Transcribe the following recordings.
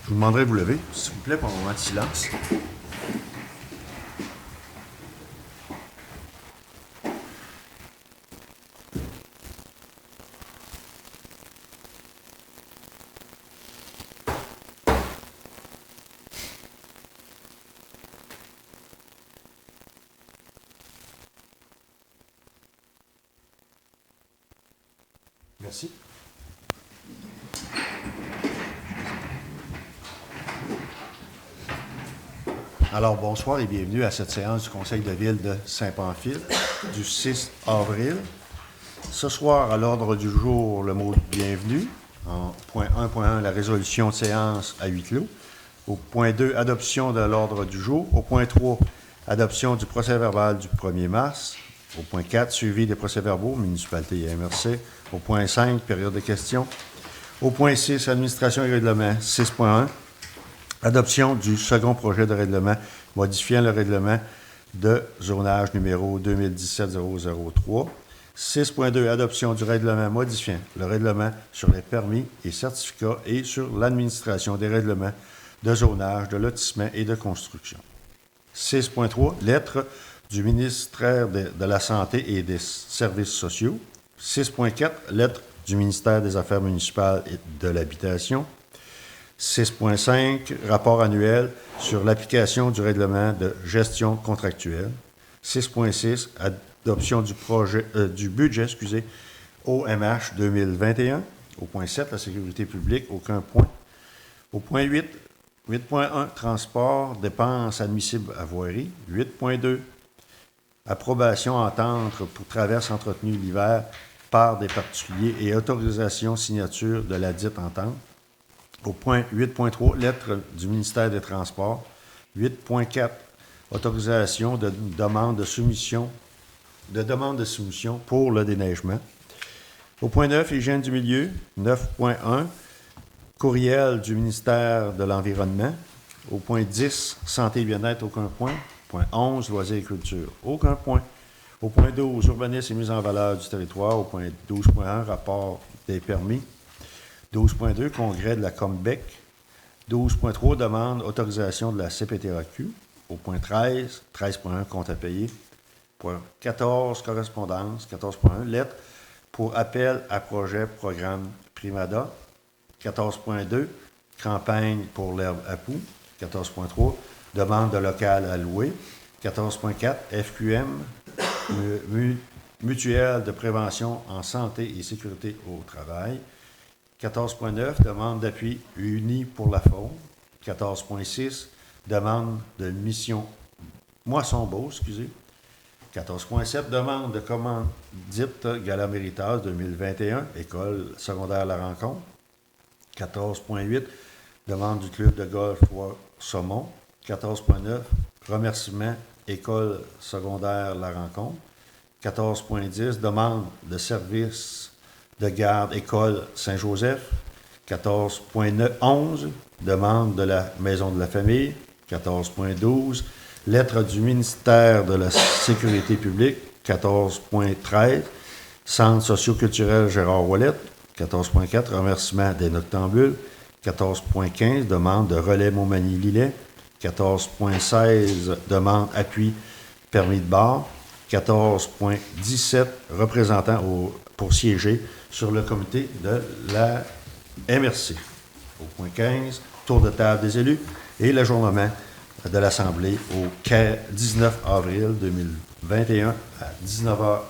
Je vous demanderai de vous lever, s'il vous plaît, pour un moment de silence. Merci. Alors, bonsoir et bienvenue à cette séance du Conseil de ville de Saint-Pamphile du 6 avril. Ce soir, à l'ordre du jour, le mot « bienvenue ». En point 1.1, la résolution de séance à huis clos. Au point 2, adoption de l'ordre du jour. Au point 3, adoption du procès-verbal du 1er mars. Au point 4, suivi des procès-verbaux, municipalité et MRC. Au point 5, période de questions. Au point 6, administration et règlement 6.1. Adoption du second projet de règlement modifiant le règlement de zonage numéro 2017-003. 6.2. Adoption du règlement modifiant le règlement sur les permis et certificats et sur l'administration des règlements de zonage, de lotissement et de construction. 6.3. Lettre du ministère de la Santé et des Services sociaux. 6.4. Lettre du ministère des Affaires municipales et de l'Habitation. 6.5, rapport annuel sur l'application du règlement de gestion contractuelle. 6.6, adoption du budget OMH 2021. Au point 7, la sécurité publique, aucun point. Au point 8, 8.1, transport, dépenses admissibles à voirie. 8.2, approbation entente pour traverse entretenue l'hiver par des particuliers et autorisation signature de la dite entente. Au point 8.3, lettre du ministère des Transports. 8.4, autorisation de demande de soumission pour le déneigement. Au point 9, hygiène du milieu. 9.1, courriel du ministère de l'Environnement. Au point 10, santé et bien-être, aucun point. Point 11, loisirs et culture, aucun point. Au point 12, urbanisme et mise en valeur du territoire. Au point 12.1, rapport des permis. 12.2, congrès de la Combec. 12.3, demande autorisation de la CPTAQ. Au point 13, 13.1, compte à payer. Point 14, correspondance. 14.1, lettre pour appel à projet programme Primada. 14.2, campagne pour l'herbe à poux. 14.3, demande de local à louer. 14.4, FQM, mutuelle de prévention en santé et sécurité au travail. 14.9, demande d'appui uni pour la faune. 14.6, demande de mission Moisson-Beau, 14.7, demande de commandite Gala Méritage 2021, école secondaire La Rencontre. 14.8, demande du club de golf Saumon. 14.9, remerciement école secondaire La Rencontre. 14.10, demande de service de garde école Saint-Joseph. 14.11, demande de la Maison de la Famille. 14.12, lettre du ministère de la Sécurité publique. 14.13, Centre socio-culturel Gérard Ouellet. 14.4, remerciement des noctambules. 14.15, demande de relais Montmagny-Lillet. 14.16, demande appui permis de bar. 14.17, représentant pour siéger sur le comité de la MRC. Au point 15, tour de table des élus et l'ajournement de l'Assemblée au 19 avril 2021 à 19h30.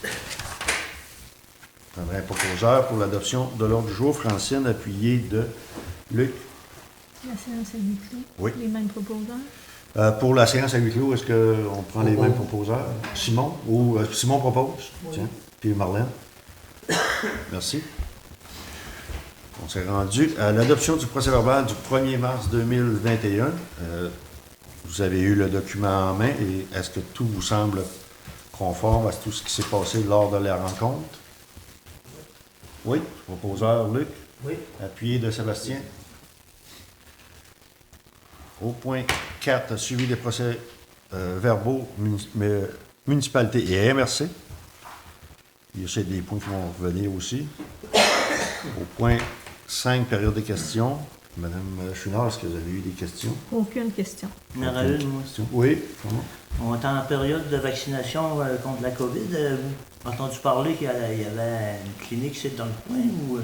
Je prendrai un proposeur pour l'adoption de l'ordre du jour. Francine, appuyée de Luc. La séance à huis clos. Oui. Les mêmes proposeurs. Pour la séance à huis clos, est-ce qu'on prend les mêmes proposeurs? Simon? Ou Simon propose? Oui. Tiens. Puis Marlène? Merci. On s'est rendu à l'adoption du procès-verbal du 1er mars 2021. Vous avez eu le document en main et est-ce que tout vous semble conforme à tout ce qui s'est passé lors de la rencontre? Oui. Proposeur Luc? Oui. Appuyé de Sébastien? Au point 4, suivi des procès verbaux municipalité et MRC. Il y a des points qui vont revenir aussi. Au point 5, période de questions. Madame Chouinard, est-ce que vous avez eu des questions? Aucune question. Il y en aura une, moi. Oui, comment? On est en période de vaccination contre la COVID. Vous avez entendu parler qu'il y avait une clinique ici dans le coin où...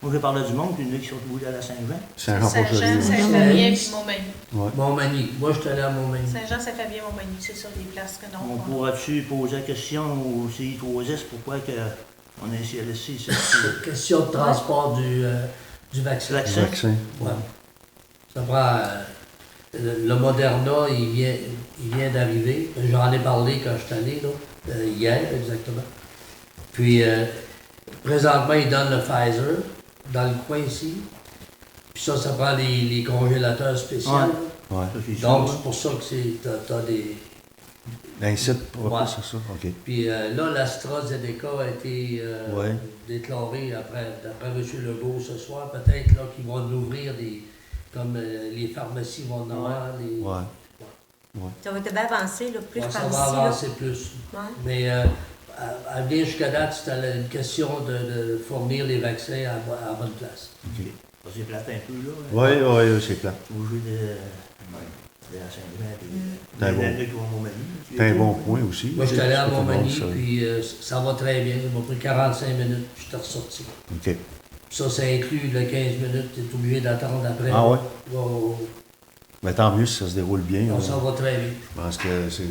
moi, j'ai parlé du monde, puis il y en a qui sont voulus aller à Saint-Jean. Saint-Jean-Port-Joli. Saint-Fabien puis Montmagny. Ouais. Montmagny. Moi, je suis allé à Montmagny. Saint-Jean, Saint-Fabien, Montmagny, c'est ça, les places que On non. pourra-tu poser la question au CI3S pourquoi on a un CLSC ici? Question de transport du vaccin. Le vaccin? Vaccin. Ouais. Ça prend... le Moderna, il vient d'arriver. J'en ai parlé quand je suis allé, là, hier exactement. Puis, présentement, ils donnent le Pfizer dans le coin ici. Puis ça prend les congélateurs spéciaux. Ouais. Ouais. Ça, c'est Donc, sûr, c'est pour ça que t'as des... L'incite pour Ouais. c'est ça? OK. Puis là, l'AstraZeneca a été Ouais. déclaré d'après M. Legault ce soir. Peut-être là qu'ils vont l'ouvrir comme les pharmacies vont en avoir. Ouais. Ça va être bien avancé, là, plus Ouais, par ça ici. va Là. avancer plus. Ouais. Mais à venir jusqu'à date, c'était une question de fournir les vaccins à bonne place. OK. Ça s'éclate un peu, là. Oui, c'est plat. Au jeu de la Saint-Jean, C'est un bon- qui vont à Montmagny. C'est un bon point aussi. Moi, je suis allé à C'est pas tout le monde Montmagny, qui savait. puis ça va très bien. Ça m'a pris 45 minutes, puis je suis ressorti. OK. Ça inclut le 15 minutes, tu es obligé d'attendre après. Ah ouais? Ouais. Mais tant mieux si ça se déroule bien. Donc, ça va très bien. Je pense que c'est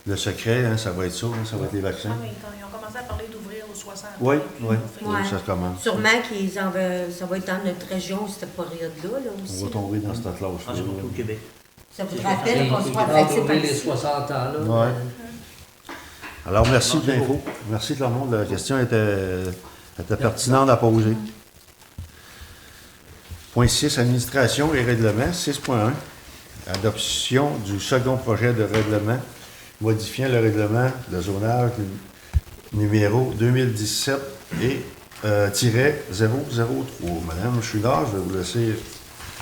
le secret, hein, ça va être ça, hein, ça va être les vaccins. Ah oui, quand ils ont commencé à parler d'ouvrir aux 60. Oui, puis oui. on fait- Ouais. Ça commence. Sûrement que ça va être dans notre région, cette période-là, là On aussi. va tomber dans cette Ah, classe-là. c'est pour tout le Québec. Ça vous Et rappelle qu'on soit quand vacciné on par les ici. 60 ans, là. Ouais. Alors, merci Non, de c'est l'info. Merci tout le monde. La question était pertinente à poser. Point 6, administration et règlement. 6.1, adoption du second projet de règlement modifiant le règlement de zonage numéro 2017 et -003. Madame Chouinard, je vais vous laisser.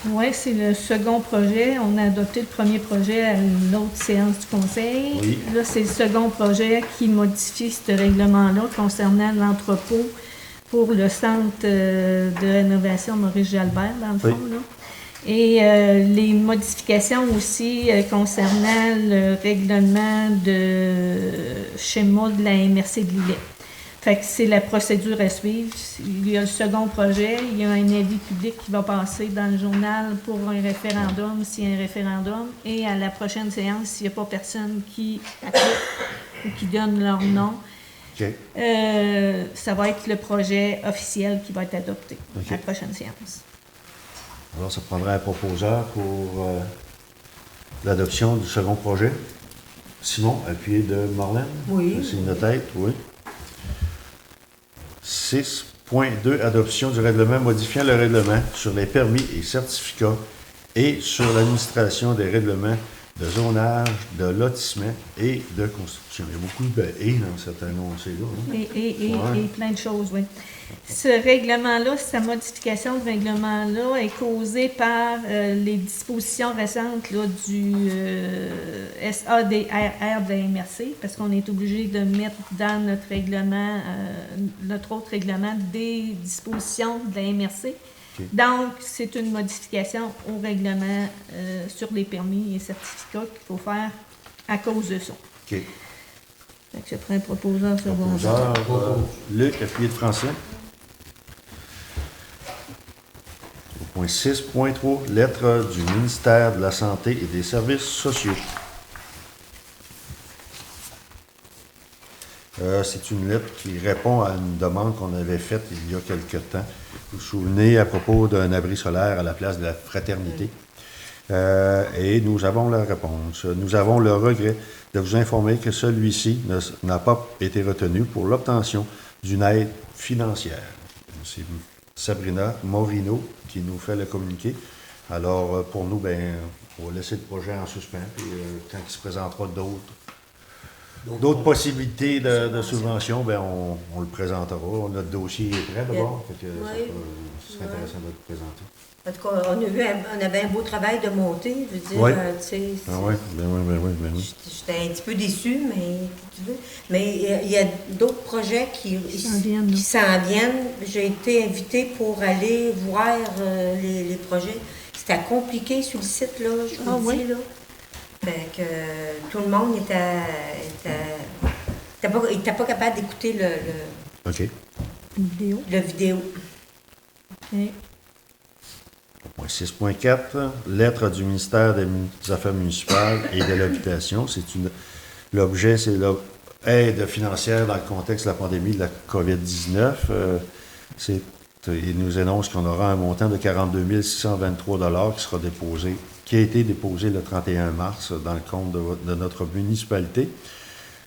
Oui, c'est le second projet. On a adopté le premier projet à une autre séance du Conseil. Oui. Là, c'est le second projet qui modifie ce règlement-là concernant l'entrepôt pour le centre de rénovation Maurice Jalbert, dans le fond. Oui. Là. Et les modifications aussi concernant le règlement de schéma de la MRC de Lillet. Fait que c'est la procédure à suivre. Il y a le second projet, il y a un avis public qui va passer dans le journal pour un référendum, s'il y a un référendum, et à la prochaine séance, s'il n'y a pas personne qui applique ou qui donne leur nom, OK. ça va être le projet officiel qui va être adopté OK. à la prochaine séance. Alors, ça prendra un proposeur pour l'adoption du second projet. Simon, appuyé de Marlène. Oui. Je signe de tête, oui. 6.2, adoption du règlement modifiant le règlement sur les permis et certificats et sur l'administration des règlements de zonage, de lotissement et de construction. Il y a beaucoup de « et » dans cet annoncé-là. Hein? Ouais. Et plein de choses, oui. Ce règlement-là, sa modification de règlement-là est causée par les dispositions récentes là, du SADRR de la MRC, parce qu'on est obligé de mettre dans notre règlement, notre autre règlement, des dispositions de la MRC. OK. Donc, c'est une modification au règlement sur les permis et certificats qu'il faut faire à cause de ça. OK. Fait que je prends un proposeur sur Proposeur, Luc, appuyé de Francine. Au point 6.3, lettre du ministère de la Santé et des Services sociaux. C'est une lettre qui répond à une demande qu'on avait faite il y a quelque temps. Vous vous souvenez à propos d'un abri solaire à la place de la fraternité. Et nous avons la réponse. Nous avons le regret de vous informer que celui-ci n'a pas été retenu pour l'obtention d'une aide financière. C'est Sabrina Morino qui nous fait le communiqué. Alors, pour nous, on va laisser le projet en suspens. Puis, quand il se présentera d'autres possibilités de subvention, on le présentera. Notre dossier est prêt d'abord. Fait que Oui. ce serait intéressant de le présenter. En tout cas, on avait un beau travail de montée, je veux dire, Ouais. tu sais. Ah oui, ben oui, ben oui, ben oui. J'étais un petit peu déçue, mais tu veux. Mais il y a d'autres projets qui s'en viennent. J'ai été invitée pour aller voir les projets. C'était compliqué sur le site, là, je vous le dis, là. Fait que tout le monde était pas capable d'écouter OK. Vidéo. le vidéo. OK. Point 6.4, lettre du ministère des Affaires municipales et de l'Habitation. L'objet, c'est l'aide financière dans le contexte de la pandémie de la COVID-19. Il nous annonce qu'on aura un montant de 42 623 qui a été déposé le 31 mars dans le compte de notre municipalité.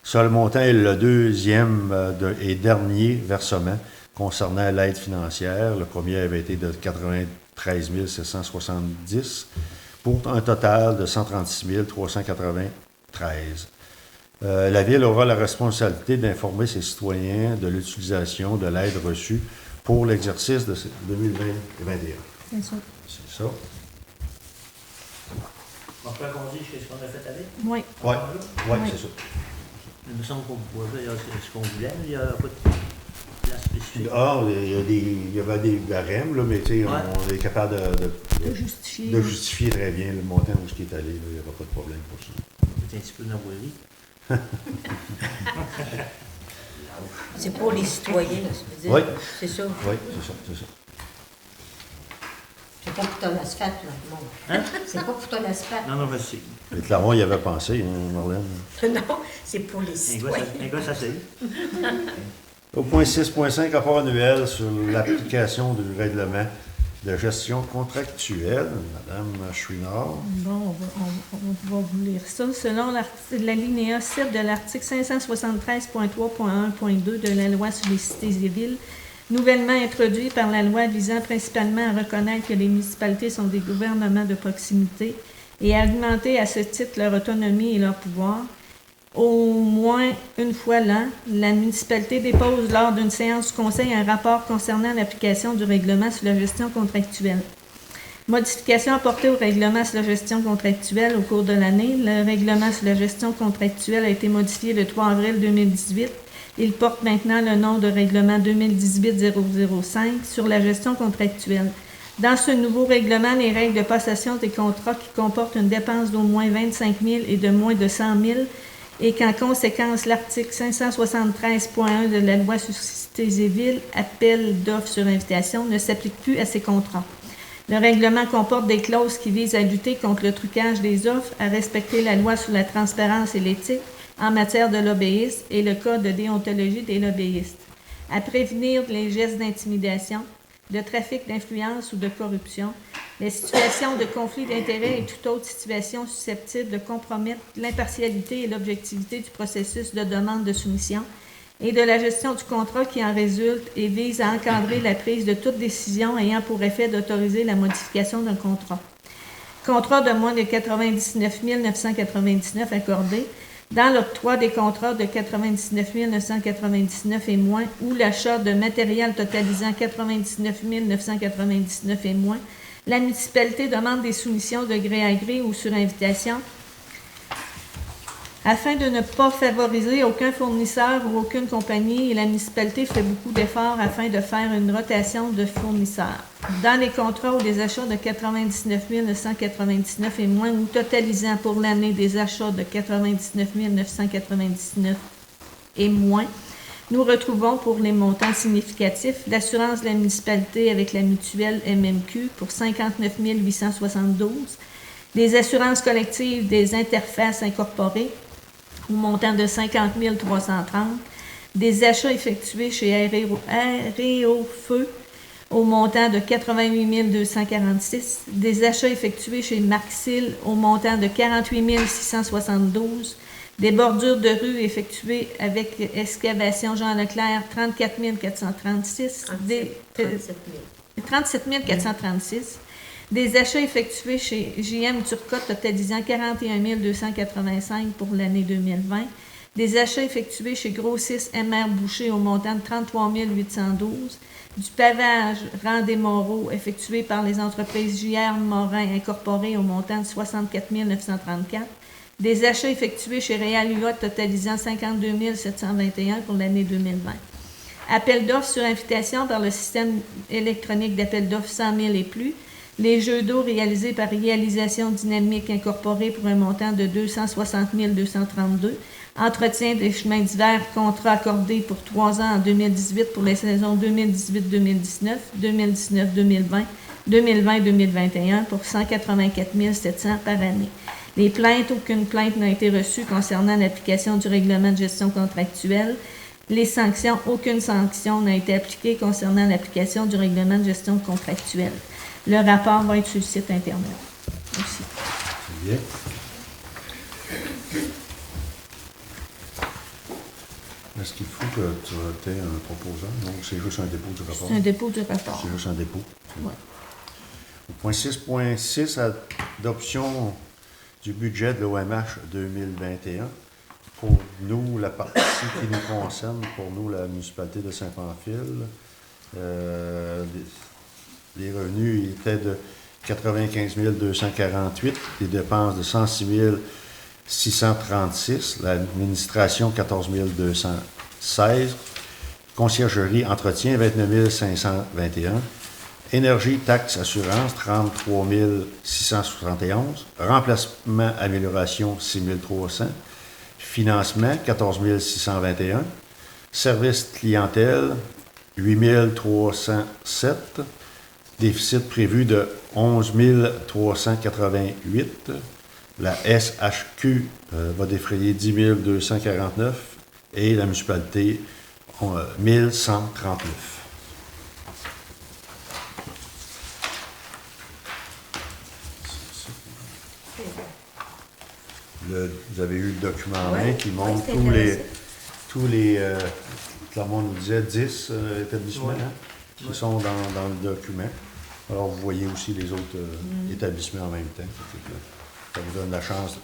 Ça, le montant est le deuxième et dernier versement concernant l'aide financière. Le premier avait été de 93 770 pour un total de 136 393. La Ville aura la responsabilité d'informer ses citoyens de l'utilisation de l'aide reçue pour l'exercice de 2020-2021. C'est ça. C'est ça. On peut qu'on dise ce qu'on a fait avec? Oui. Oui, Oui. c'est ça. Il me semble qu'on pouvait faire ce qu'on voulait, mais il n'y a pas de place spécifique. Ah, il y avait des barèmes, là, mais tu sais, on est capable De justifier. de justifier très bien le montant où ce qui est allé. Il n'y aura pas de problème pour ça. C'est un petit peu d'envoyer. C'est pour les citoyens, je veux dire. Oui. C'est ça. Oui, c'est ça, c'est ça. C'est pas pour ton asphalte, là, non. Hein? C'est pas pour ton asphalte. Non, je sais. Et Claron, il y avait pensé, hein, Marlène. Non, c'est pour les citoyens. Un gars, ça c'est. Au point 6.5, rapport annuel sur l'application du règlement de gestion contractuelle, Madame Chouinard. Bon, on va vous lire ça. Selon l'alinéa 7 de l'article 573.3.1.2 de la loi sur les cités et villes, nouvellement introduit par la loi visant principalement à reconnaître que les municipalités sont des gouvernements de proximité et à augmenter à ce titre leur autonomie et leur pouvoir, au moins une fois l'an, la municipalité dépose lors d'une séance du conseil un rapport concernant l'application du règlement sur la gestion contractuelle. Modification apportée au règlement sur la gestion contractuelle au cours de l'année. Le règlement sur la gestion contractuelle a été modifié le 3 avril 2018. Il porte maintenant le nom de règlement 2018-005 sur la gestion contractuelle. Dans ce nouveau règlement, les règles de passation des contrats qui comportent une dépense d'au moins 25 000 et de moins de 100 000 et qu'en conséquence, l'article 573.1 de la loi sur cités et villes, appel d'offres sur invitation, ne s'applique plus à ces contrats. Le règlement comporte des clauses qui visent à lutter contre le trucage des offres, à respecter la loi sur la transparence et l'éthique en matière de lobbyisme et le code de déontologie des lobbyistes, à prévenir les gestes d'intimidation, de trafic d'influence ou de corruption, les situations de conflit d'intérêts et toute autre situation susceptible de compromettre l'impartialité et l'objectivité du processus de demande de soumission et de la gestion du contrat qui en résulte et vise à encadrer la prise de toute décision ayant pour effet d'autoriser la modification d'un contrat. Contrat de moins de 99 999 accordés, dans l'octroi des contrats de 99 999 et moins ou l'achat de matériel totalisant 99 999 et moins, la municipalité demande des soumissions de gré à gré ou sur invitation afin de ne pas favoriser aucun fournisseur ou aucune compagnie et la municipalité fait beaucoup d'efforts afin de faire une rotation de fournisseurs. Dans les contrats ou des achats de 99 999 et moins ou totalisant pour l'année des achats de 99 999 et moins, nous retrouvons pour les montants significatifs l'assurance de la municipalité avec la mutuelle MMQ pour 59 872, les assurances collectives des interfaces incorporées au montant de 50 330, des achats effectués chez Aéro-Feu au montant de 88 246, des achats effectués chez Marxil au montant de 48 672, des bordures de rue effectuées avec excavation Jean Leclerc, 34 436, 37 436, des achats effectués chez JM Turcotte totalisant 41 285 pour l'année 2020, Des achats effectués chez Grossiste MR Boucher au montant de 33 812. Du pavage Rang des Moreaux effectué par les entreprises JR Morin Incorporées au montant de 64 934. Des achats effectués chez Réal UA totalisant 52 721 pour l'année 2020. Appel d'offres sur invitation par le système électronique d'appel d'offres 100 000 et plus. Les jeux d'eau réalisés par Réalisation Dynamique Incorporée pour un montant de 260 232. Entretien des chemins d'hiver, contrat accordé pour 3 ans en 2018 pour les saisons 2018-2019, 2019-2020, 2020-2021 pour 184 700 par année. Les plaintes, aucune plainte n'a été reçue concernant l'application du règlement de gestion contractuelle. Les sanctions, aucune sanction n'a été appliquée concernant l'application du règlement de gestion contractuelle. Le rapport va être sur le site Internet aussi. Bien. Est-ce qu'il faut que tu aies un proposant? Non, c'est juste un dépôt du rapport. C'est un dépôt du rapport. C'est juste un dépôt. Ouais. Au point 6.6, adoption du budget de l'OMH 2021. Pour nous, la partie qui nous concerne, pour nous, la municipalité de Saint-Pamphile, les revenus étaient de 95 248, les dépenses de 106 636, l'administration 14 216, conciergerie, entretien 29 521, énergie, taxes, assurance 33 671, remplacement, amélioration 6 300, financement 14 621, service clientèle 8 307, déficit prévu de 11 388. La SHQ va défrayer 10 249 et la municipalité 1139. Vous avez eu le document en main qui montre tous les Clermont nous disait 10 établissements qui sont dans le document. Alors, vous voyez aussi les autres établissements en même temps. Ça vous donne la chance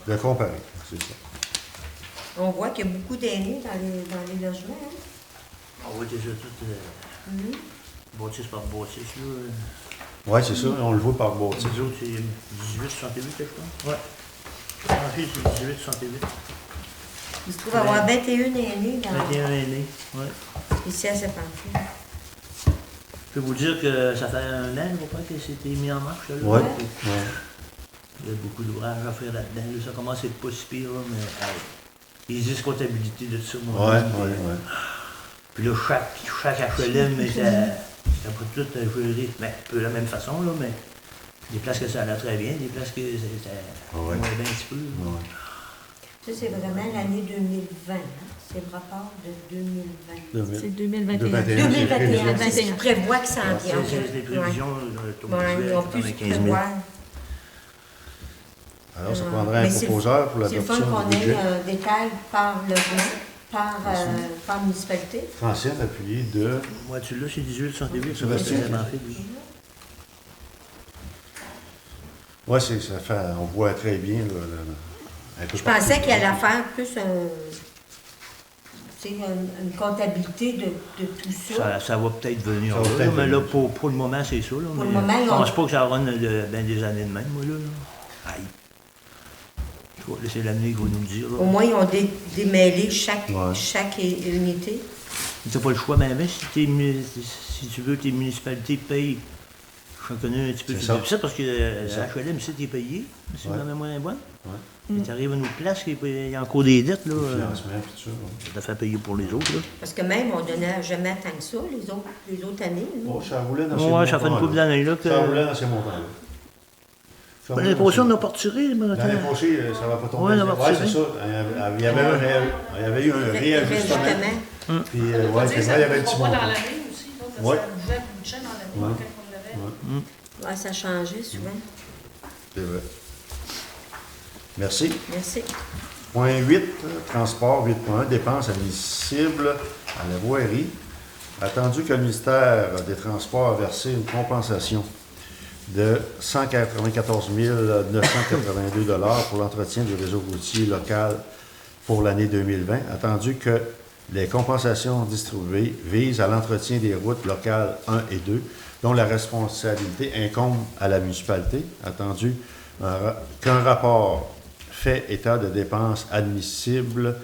de comparer. C'est ça. On voit qu'il y a beaucoup d'aînés dans les logements. Hein? On voit déjà tout bâtisse par bâtisse. Oui, c'est ça. On le voit par bâtisse. Les autres, c'est 1868, je pense. Oui. En fait, c'est 1868. Il se trouve avoir 21 aînés 21 aînés, oui. Ici à Saint-Pamphile. Je peux vous dire que ça fait un an, je crois, que c'était mis en marche. Là. Oui. Il y a beaucoup d'ouvrages à faire là-dedans. Là, ça commence à être pas si pire, là, mais il existe comptabilité de ça. Oui. Puis là, chaque HLM, mais ça peut tout gérer un peu de la même façon, là, mais des places que ça allait très bien, des places que ça moins bien un petit peu. Ouais. Ça, c'est vraiment l'année 2020. Hein? C'est le rapport de 2020. C'est 2021. 2021. C'est ce qui prévoit que ça en vient. C'est des prévisions, Ils ont pu se prévoir. Alors, ça prendrait un proposeur pour l'adoption du budget. C'est le fun qu'on ait un détail par logement, par municipalité. Francine, appuyé de... Moi, tu l'as, c'est 1868, ça va va bien. Oui, ça fait... On voit très bien, là, un peu Je pensais qu'il allait faire plus une comptabilité de tout ça. Ça va peut-être venir. Ça va peut-être mais là, venir. pour le moment, c'est ça. Là, Pour mais le moment, je pense pas que ça aura ben des années de même, moi, là. Aïe. Je vais laisser l'avenir qu'on nous dire. Là. Au moins, ils ont démêlé chaque Ouais. unité. Tu n'as pas le choix, mais si tu veux que tes municipalités payent, je connais un petit peu C'est plus ça. difficile parce que C'est ça. HLM, c'est t'es payé, c'est Ouais. vraiment moins bon. Ouais. Tu arrives à une autre place, il y a encore des dettes, là. Le financement, puis tout ça. Ça te fait payer pour les autres, là. Parce que même, on ne donnait jamais tant que ça, les autres années. Oh, ça roulait dans ces Ouais, ça fait une montants-là. couple d'années, là. Que... Ça roulait dans ces montants-là. Ça roulait L'année dans passée, ces- on n'a pas retiré, mais L'année attends. passée, ça va pas tomber. Ouais, ça va c'est retirer. ça. Il y avait eu un réajustement. Puis, On ouais, va c'est dire vrai, il y avait le que petit ça ne montant. pas dans l'année aussi, là, parce Ouais. que ça bougeait le budget dans l'année Ouais. quand on l'avait. Ouais, ça a changé souvent. C'est vrai. Merci. Merci. Point 8, transport 8.1, dépenses admissibles à la voirie. Attendu que le ministère des Transports a versé une compensation de 194 982 $ pour l'entretien du réseau routier local pour l'année 2020, attendu que les compensations distribuées visent à l'entretien des routes locales 1 et 2, dont la responsabilité incombe à la municipalité, attendu qu'un rapport fait état de dépenses admissibles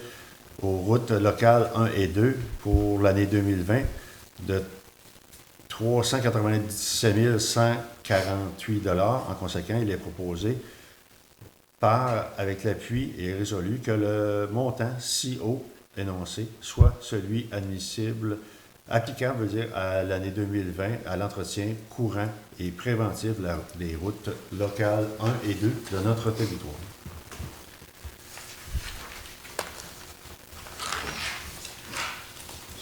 aux routes locales 1 et 2 pour l'année 2020 de 397 148 $. En conséquent, il est proposé avec l'appui et résolu que le montant si haut énoncé soit celui admissible, applicable, veut dire, à l'année 2020, à l'entretien courant et préventif des routes locales 1 et 2 de notre territoire.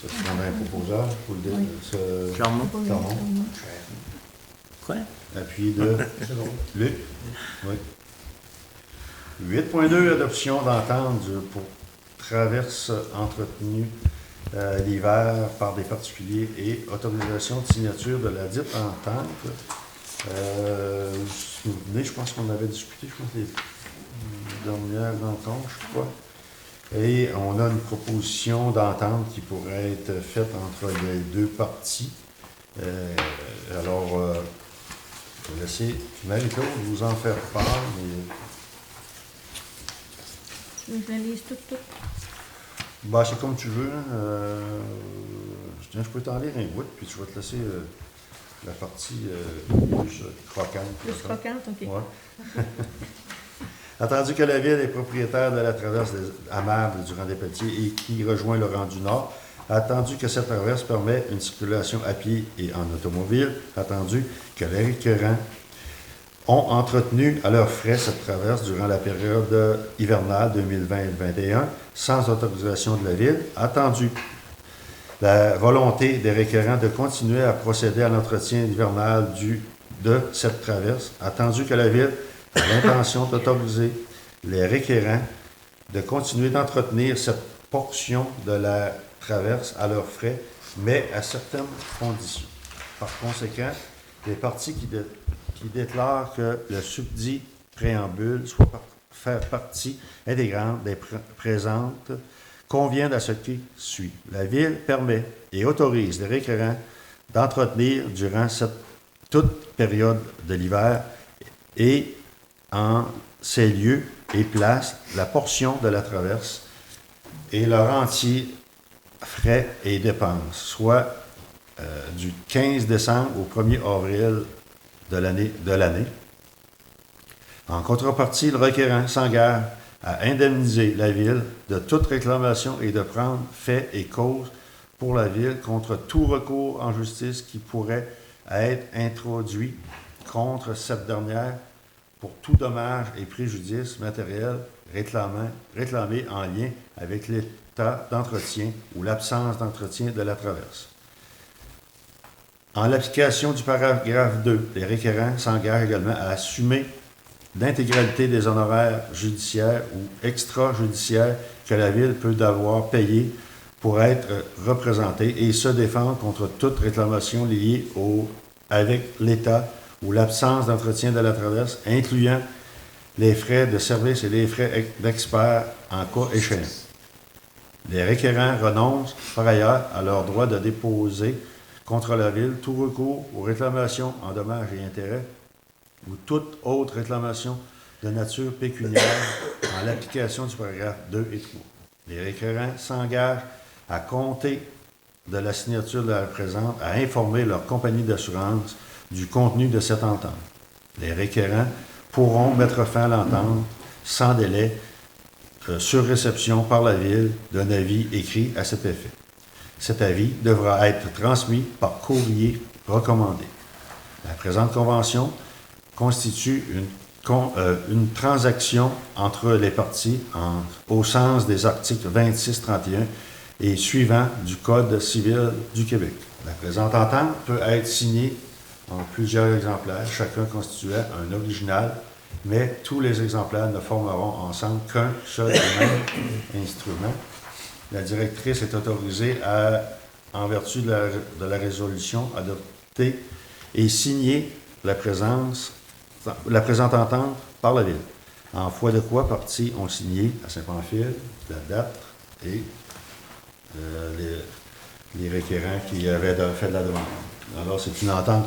Ça, c'est un proposeur pour le Oui. Clermont. Clermont. Quoi? Appui de Luc. Oui. 8.2, adoption d'entente pour traverse entretenue l'hiver par des particuliers et autorisation de signature de la dite entente. Vous vous souvenez, je pense qu'on avait discuté, je pense, les dernières rencontres, je crois. Et on a une proposition d'entente qui pourrait être faite entre les deux parties. Alors, je vais laisser Marie-Claude vous en faire part. Mais... Je la lise toute. Bah, c'est comme tu veux. Je peux t'en lire un bout, puis je vais te laisser la partie plus croquante. Plus croquante, OK. Ouais. Attendu que la ville est propriétaire de la traverse amable du Rang-des-Pelletiers et qui rejoint le rang du Nord, attendu que cette traverse permet une circulation à pied et en automobile, attendu que les requérants ont entretenu à leurs frais cette traverse durant la période hivernale 2020-2021 sans autorisation de la ville, attendu la volonté des requérants de continuer à procéder à l'entretien hivernal de cette traverse, attendu que la ville a l'intention d'autoriser les requérants de continuer d'entretenir cette portion de la traverse à leurs frais, mais à certaines conditions. Par conséquent, les parties qui déclarent que le subdit préambule soit faire partie intégrante des présentes conviennent à ce qui suit. La Ville permet et autorise les requérants d'entretenir durant toute période de l'hiver et en ces lieux et places la portion de la traverse et leur entier frais et dépenses, soit du 15 décembre au 1er avril de l'année. En contrepartie, le requérant s'engage à indemniser la Ville de toute réclamation et de prendre fait et cause pour la Ville contre tout recours en justice qui pourrait être introduit contre cette dernière pour tout dommage et préjudice matériel réclamé en lien avec l'état d'entretien ou l'absence d'entretien de la traverse. En l'application du paragraphe 2, les requérants s'engagent également à assumer l'intégralité des honoraires judiciaires ou extrajudiciaires que la Ville peut devoir payer pour être représentée et se défendre contre toute réclamation liée avec l'état ou l'absence d'entretien de la traverse, incluant les frais de service et les frais d'expert en cas échéant. Les requérants renoncent par ailleurs à leur droit de déposer contre la Ville tout recours aux réclamations en dommages et intérêts ou toute autre réclamation de nature pécuniaire en l'application du paragraphe 2 et 3. Les requérants s'engagent à compter de la signature de la présente à informer leur compagnie d'assurance du contenu de cette entente. Les requérants pourront mettre fin à l'entente sans délai sur réception par la Ville d'un avis écrit à cet effet. Cet avis devra être transmis par courrier recommandé. La présente convention constitue une transaction entre les parties au sens des articles 26, 31 et suivants du Code civil du Québec. La présente entente peut être signée en plusieurs exemplaires, chacun constituant un original, mais tous les exemplaires ne formeront ensemble qu'un seul et même instrument. La directrice est autorisée en vertu de la résolution adoptée et signer la présente entente par la Ville. En foi de quoi parties ont signé à Saint-Pamphile, la date et les requérants qui avaient fait de la demande. Alors, c'est une entente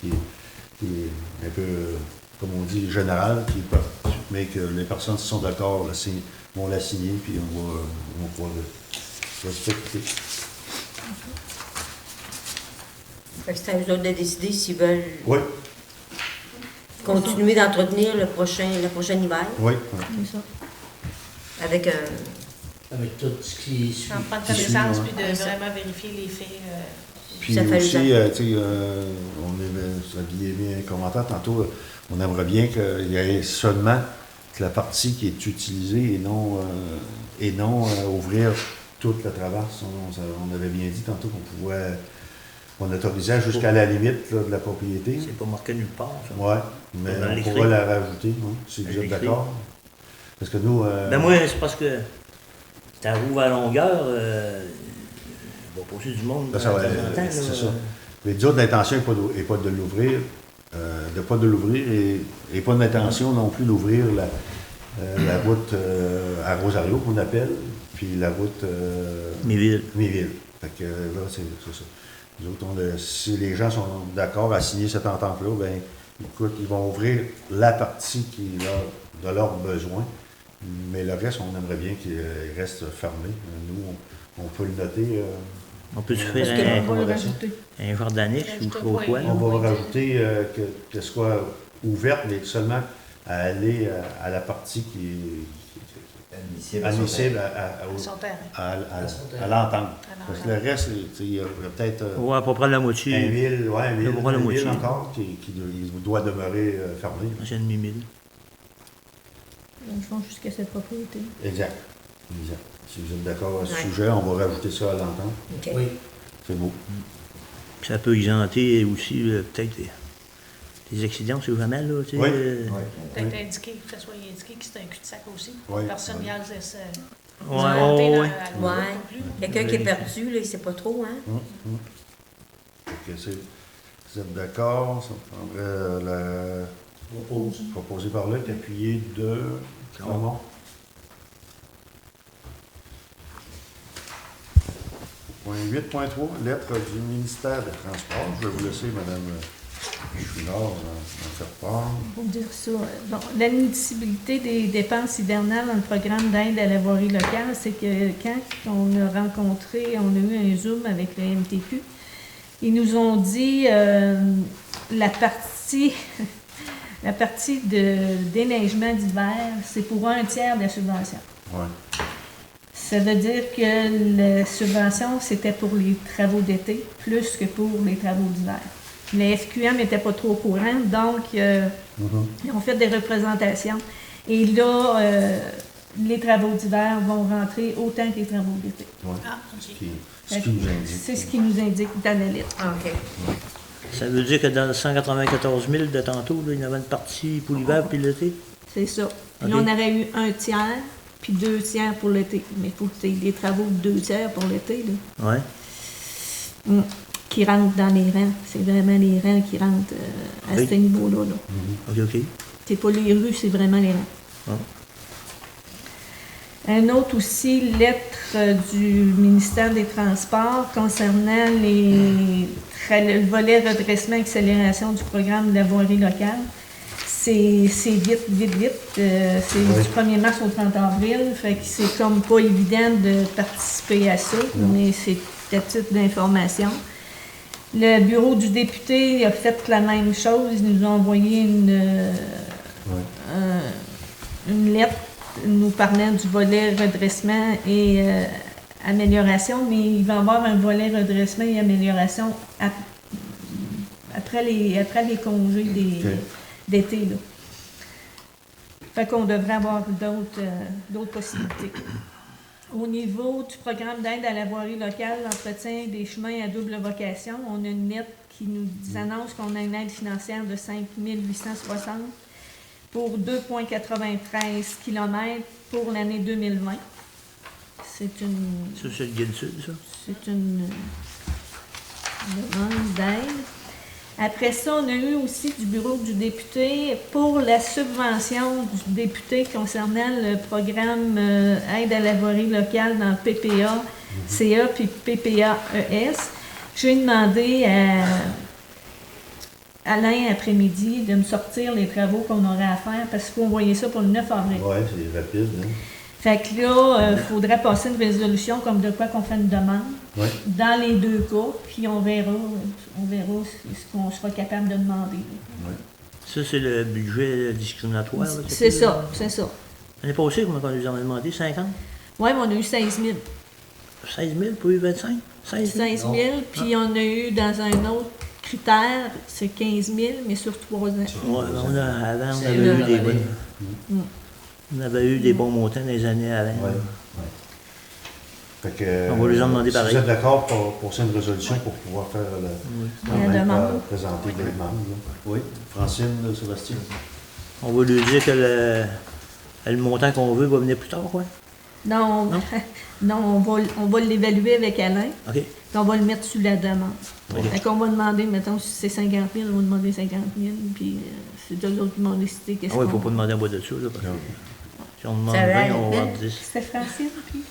qui est un peu, comme on dit, générale, mais que les personnes qui sont d'accord vont la signer, puis on va respecter. Fait que c'est à eux autres de décider s'ils veulent Oui, continuer d'entretenir le prochain hiver oui. C'est ça. avec un... Avec tout ce qui En prendre Qui suit, connaissance ouais. puis de vraiment vérifier les faits. Puis Ça fait aussi, usage. tu sais, on aviez mis un commentaire tantôt, on aimerait bien qu'il y ait seulement que la partie qui est utilisée et non ouvrir toute la traverse. On avait bien dit tantôt on autorisait jusqu'à la limite là, de la propriété. C'est pas marqué nulle part, ça. Oui, mais Dans on l'écrit. pourra la rajouter, hein, si vous êtes L'écrit. d'accord. Parce que nous... Ben moi, c'est parce que ta roue à longueur, va passer du monde Ben, ça va, de temps en temps, c'est là. ça. Mais disons, l'intention n'est pas de l'ouvrir, et pas d'intention non plus d'ouvrir la route à Rosario, qu'on appelle, puis la route Méville. Méville. Fait que là, c'est ça. Nous autres, si les gens sont d'accord à signer cette entente-là, ben écoute, ils vont ouvrir la partie qui est de leurs besoins, mais le reste, on aimerait bien qu'il reste fermé. Nous, on peut le noter. On peut se Parce que faire On va le rajouter. un jardinix ou je sais pas quoi. On là. va rajouter qu'elle soit ouverte, mais seulement à aller à la partie qui est admissible Son terrain. à l'entente. Parce que le reste, il y a peut-être Ouais, pour prendre la moitié. un mille, On va prendre la moitié. encore qui doit demeurer fermé. C'est un demi-mille. Donc, je pense jusqu'à cette propriété. Exact. Si vous êtes d'accord à ce Ouais. sujet, on va rajouter ça à l'entente. OK. Oui. C'est beau. Puis ça peut exempter aussi peut-être des accidents, c'est jamais, là, tu sais. Oui. Peut-être indiquer, que ça soit indiqué que c'est un cul-de-sac aussi. Oui. Personne n'y a Ouais, ouais. Ouais. Quelqu'un qui est perdu, là, il ne sait pas trop, hein? Ok, vous êtes d'accord, ça prendrait la proposé par Luc, appuyé de Clermont. Point 8.3, lettre du ministère des Transports. Je vais vous laisser, Madame Chouinard, en faire part. Pour dire ça, bon, l'admissibilité des dépenses hivernales dans le programme d'aide à la voirie locale, c'est que quand on a eu un Zoom avec le MTQ, ils nous ont dit la partie de déneigement d'hiver, c'est pour 1/3 de la subvention. Ouais. Ça veut dire que la subvention, c'était pour les travaux d'été, plus que pour les travaux d'hiver. Le FQM n'était pas trop au courant, donc ils ont fait des représentations. Et là, les travaux d'hiver vont rentrer autant que les travaux d'été. Ouais. Ah, Ce ok. qui nous indique. C'est ce qui nous indique dans la lettre. Ah, OK. Ça veut dire que dans le 194 000 de tantôt, là, il y en avait une partie pour l'hiver puis l'été. C'est ça. Puis Ok. là, on aurait eu 1/3, puis 2/3 pour l'été. Mais il faut que tu aies des travaux de 2/3 pour l'été, là. Ouais. Qui rentrent dans les rangs. C'est vraiment les rangs qui rentrent à Oui. ce niveau-là. Là. OK. C'est pas les rues, c'est vraiment les rangs. Ah. Un autre aussi, lettre du ministère des Transports concernant le volet redressement et accélération du programme de la voirie locale. C'est vite. C'est du 1er mars au 30 avril, fait que c'est comme pas évident de participer à ça, mais c'est à titre d'information. Le bureau du député a fait la même chose. Ils nous ont envoyé une lettre nous parlant du volet redressement et amélioration, mais il va y avoir un volet redressement et amélioration après les congés d'été. Là. Fait qu'on devrait avoir d'autres possibilités. Au niveau du programme d'aide à la voirie locale, l'entretien des chemins à double vocation, on a une lettre qui nous annonce qu'on a une aide financière de 5 860 pour 2,93 km pour l'année 2020. C'est le Guide Sud, ça? une demande d'aide. Après ça, on a eu aussi du bureau du député pour la subvention du député concernant le programme Aide à la voirie locale dans PPA, CA puis PPA-ES. J'ai demandé à Alain après-midi de me sortir les travaux qu'on aurait à faire parce qu'on voyait ça pour le 9 avril. Oui, c'est rapide. Hein? Fait que là, il faudrait passer une résolution comme de quoi qu'on fait une demande Oui. dans les deux cas, puis on verra ce qu'on sera capable de demander. Oui. Ça, c'est le budget discriminatoire. là, C'est ça, c'est ça. L'année passée, comment on nous en a demandé? 50? Oui, mais on a eu 16 000. 16 000 pour 25? 16 000? 16 000, puis on a eu dans un autre critère, c'est 15 000, mais sur 3 ans. Ouais, avant, on C'est avait une eu des année. bonnes. On avait eu des bons montants dans les années avant. Ouais. Fait que, On va les en demander si pareil. vous êtes d'accord pour passer une résolution pour pouvoir faire quand La même, demande. présenter les demandes. Là. Oui. Francine, Sébastien. On va lui dire que le montant qu'on veut va venir plus tard, quoi. Non, Non? non, on va l'évaluer avec Alain, OK. puis on va le mettre sur la demande. OK. Fait qu'on va demander, mettons, si c'est 50 000, on va demander 50 000, puis c'est de l'autre qui m'ont décidé qu'est-ce Ah oui, il ne qu'on faut pas demander en bas de ça, là, parce que si on demande Ça va 20, on va être avoir 10. C'est Francine, puis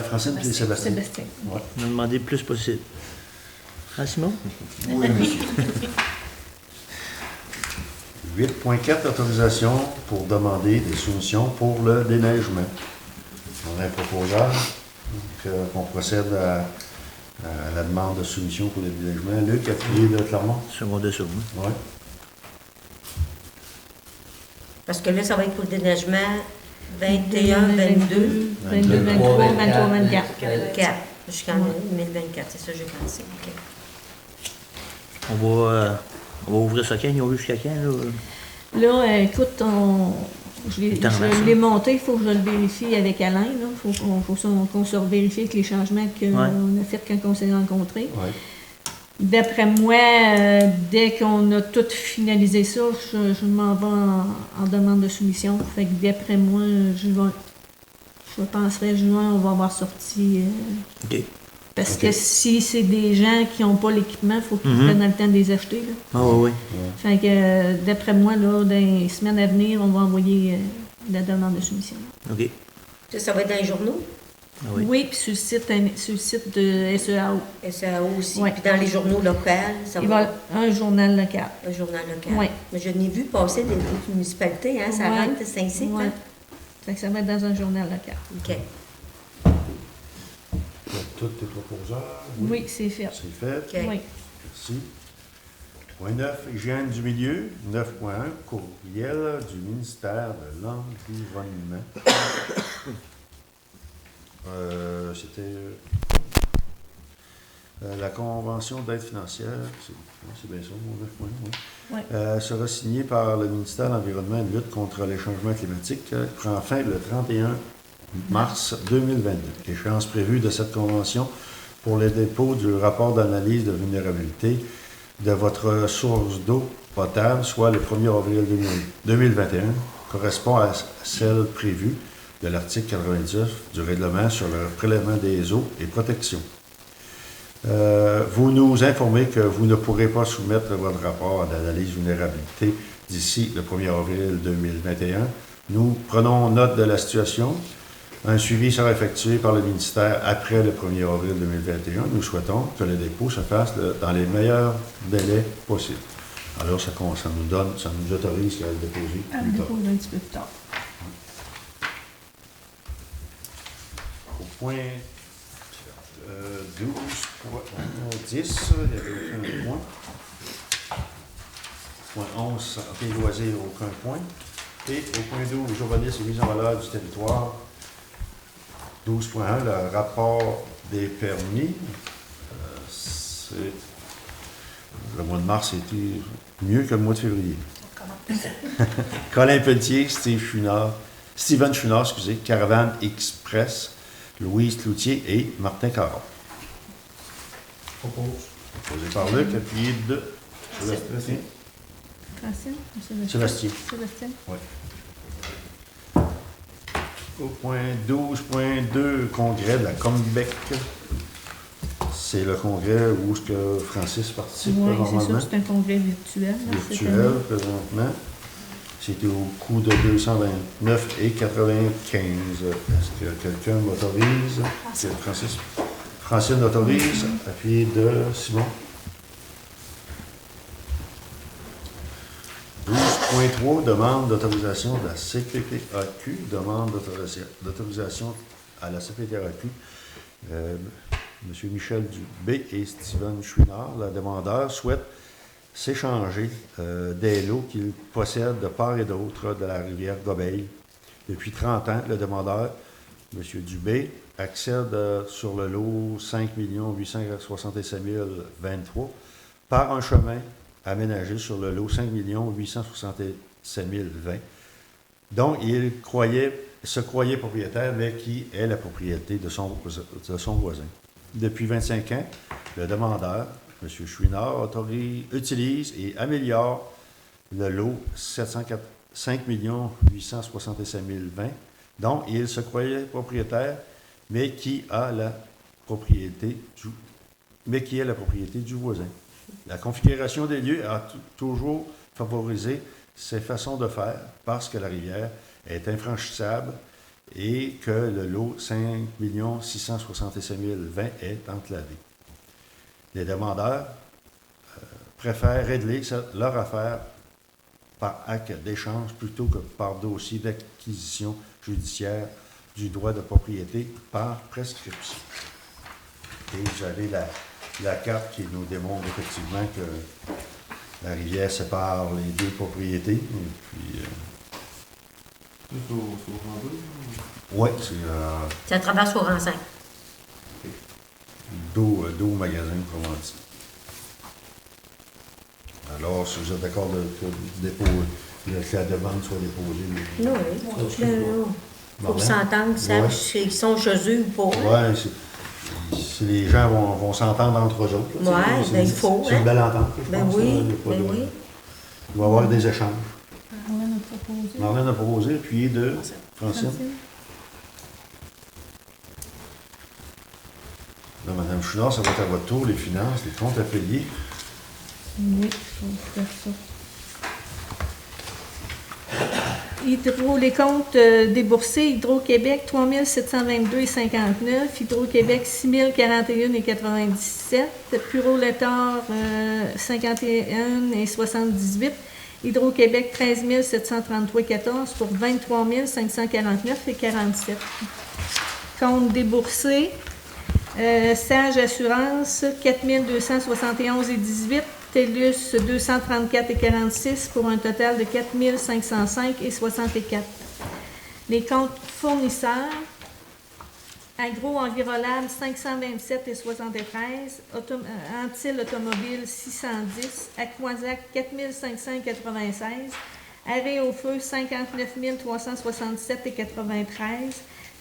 Francine et Sébastien. Sébastien. Ouais. On a demandé le plus possible. Ah, Simon? Oui, monsieur. 8.4, autorisation pour demander des solutions pour le déneigement. On a un proposeur, donc on procède à la demande de solution pour le déneigement. Luc, appuyé de Clermont. Second dessous. Oui. Parce que là, ça va être pour le déneigement 21, 22, 22, 23, 23, 24. 24. Jusqu'en 2024, c'est ça que j'ai pensé. OK. On va ouvrir ça quand? Ils ont vu jusqu'à quand, là? Là, écoute, je l'ai monté, il faut que je le vérifie avec Alain. Il faut qu'on se revérifie avec les changements qu'on a fait quand on s'est rencontrés. Oui. D'après moi, dès qu'on a tout finalisé ça, je m'en vais en demande de soumission. Fait que d'après moi, je penserais juin, on va avoir sorti. OK. Parce OK. que si c'est des gens qui n'ont pas l'équipement, il faut qu'ils prennent le temps de les acheter. Là. Ah oui, oui. Fait que d'après moi, là, dans les semaines à venir, on va envoyer la demande de soumission. OK. Ça va être dans les journaux, Ah oui. Oui, puis sur le site de SEAO. SAO aussi. Ouais. Puis dans les journaux locaux, ça Il va. va un journal local. Un journal local. Oui. Mais je n'ai vu passer des municipalités, hein, ça Ouais. rentre, c'est ici. Ouais. Hein? Fait que ça va être dans un journal local. OK. Tous tes proposeurs. Oui, c'est fait. C'est fait. OK. Oui. Merci. Point 9, hygiène du milieu. 9.1, courriel du ministère de l'Environnement. C'était la convention d'aide financière, c'est bien ça, mon 9.1, oui. Oui. Sera signée par le ministère de l'Environnement et de lutte contre les changements climatiques, prend fin le 31 mars 2022. Échéance prévue de cette convention pour le dépôt du rapport d'analyse de vulnérabilité de votre source d'eau potable, soit le 1er avril 2021, correspond à celle prévue de l'article 99 du règlement sur le prélèvement des eaux et protection. Vous nous informez que vous ne pourrez pas soumettre votre rapport d'analyse vulnérabilité d'ici le 1er avril 2021. Nous prenons note de la situation. Un suivi sera effectué par le ministère après le 1er avril 2021. Nous souhaitons que le dépôt se fasse dans les meilleurs délais possibles. Alors, ça nous autorise à le déposer Ah, plus tard. dépose un petit peu plus tard. Au point 12, 10, il n'y avait aucun point. Point 11, santé, loisirs, aucun point. Et au point 12, urbanisme et mise en valeur du territoire. 12.1, le rapport des permis. Le mois de mars était mieux que le mois de février. Colin Pelletier, Steven Chunard, Caravane Express, Louise Cloutier et Martin Caron. Propose. Posé par Luc, appuyé de Sébastien. Francine? Sébastien. Sébastien? Oui. Au point 12.2, congrès de la Combec. c'est le congrès où est-ce que Francis participe Oui, normalement. c'est ça, c'est un congrès virtuel. là, cette Virtuel, année. présentement. C'était au coût de 229,95. Est-ce que quelqu'un m'autorise? Que Francine autorise, appuyé de Simon. 12.3, demande d'autorisation de la CPTAQ, demande d'autorisation à la CPTAQ. Monsieur Michel Dubé et Steven Chouinard, la demandeur, souhaitent s'échanger des lots qu'ils possèdent de part et d'autre de la rivière Gobeil. Depuis 30 ans, le demandeur, M. Dubé, accède sur le lot 5 867 023 par un chemin aménagé sur le lot 5 867 020, dont il se croyait propriétaire, mais qui est la propriété de son voisin. Depuis 25 ans, le demandeur, M. Chouinard, utilise et améliore le lot 5 867 020, dont il se croyait propriétaire, mais qui est la propriété du voisin. La configuration des lieux a toujours favorisé ces façons de faire parce que la rivière est infranchissable et que le lot 5 667 020 est enclavé. Les demandeurs préfèrent régler leur affaire par acte d'échange plutôt que par dossier d'acquisition judiciaire du droit de propriété par prescription. Et vous avez la carte qui nous démontre effectivement que la rivière sépare les deux propriétés. Et puis, oui, Ça traverse au rang 5. dos magasin, comment dit. Alors, si vous êtes d'accord que la demande soit déposée. Oui, il faut qu'ils s'entendent, qu'ils savent s'ils sont chez eux ou pas. Oui, si les gens vont s'entendre entre eux autres. Oui, bien il faut. C'est une belle entente, je pense. Oui, Il oui. va y avoir des échanges. Marlène a proposé. Marlène a proposé, puis de Francine. Là, Mme Chouinard, ça va être à votre tour, les finances, les comptes à payer. Oui, il faut faire ça. Les comptes déboursés, Hydro-Québec, 3 722,59, Hydro-Québec, 6 041,97, Puro-Létard, 51,78, Hydro-Québec, 13 733,14 pour 23 549,47. Compte déboursé, Sage Assurance, 4 271,18, TELUS 234,46 pour un total de 4 505,64. Les comptes fournisseurs, Agro-Envirolable 527,73, Antil Automobile 610, Aquasac 4 596, Arrêt au feu 59 367,93,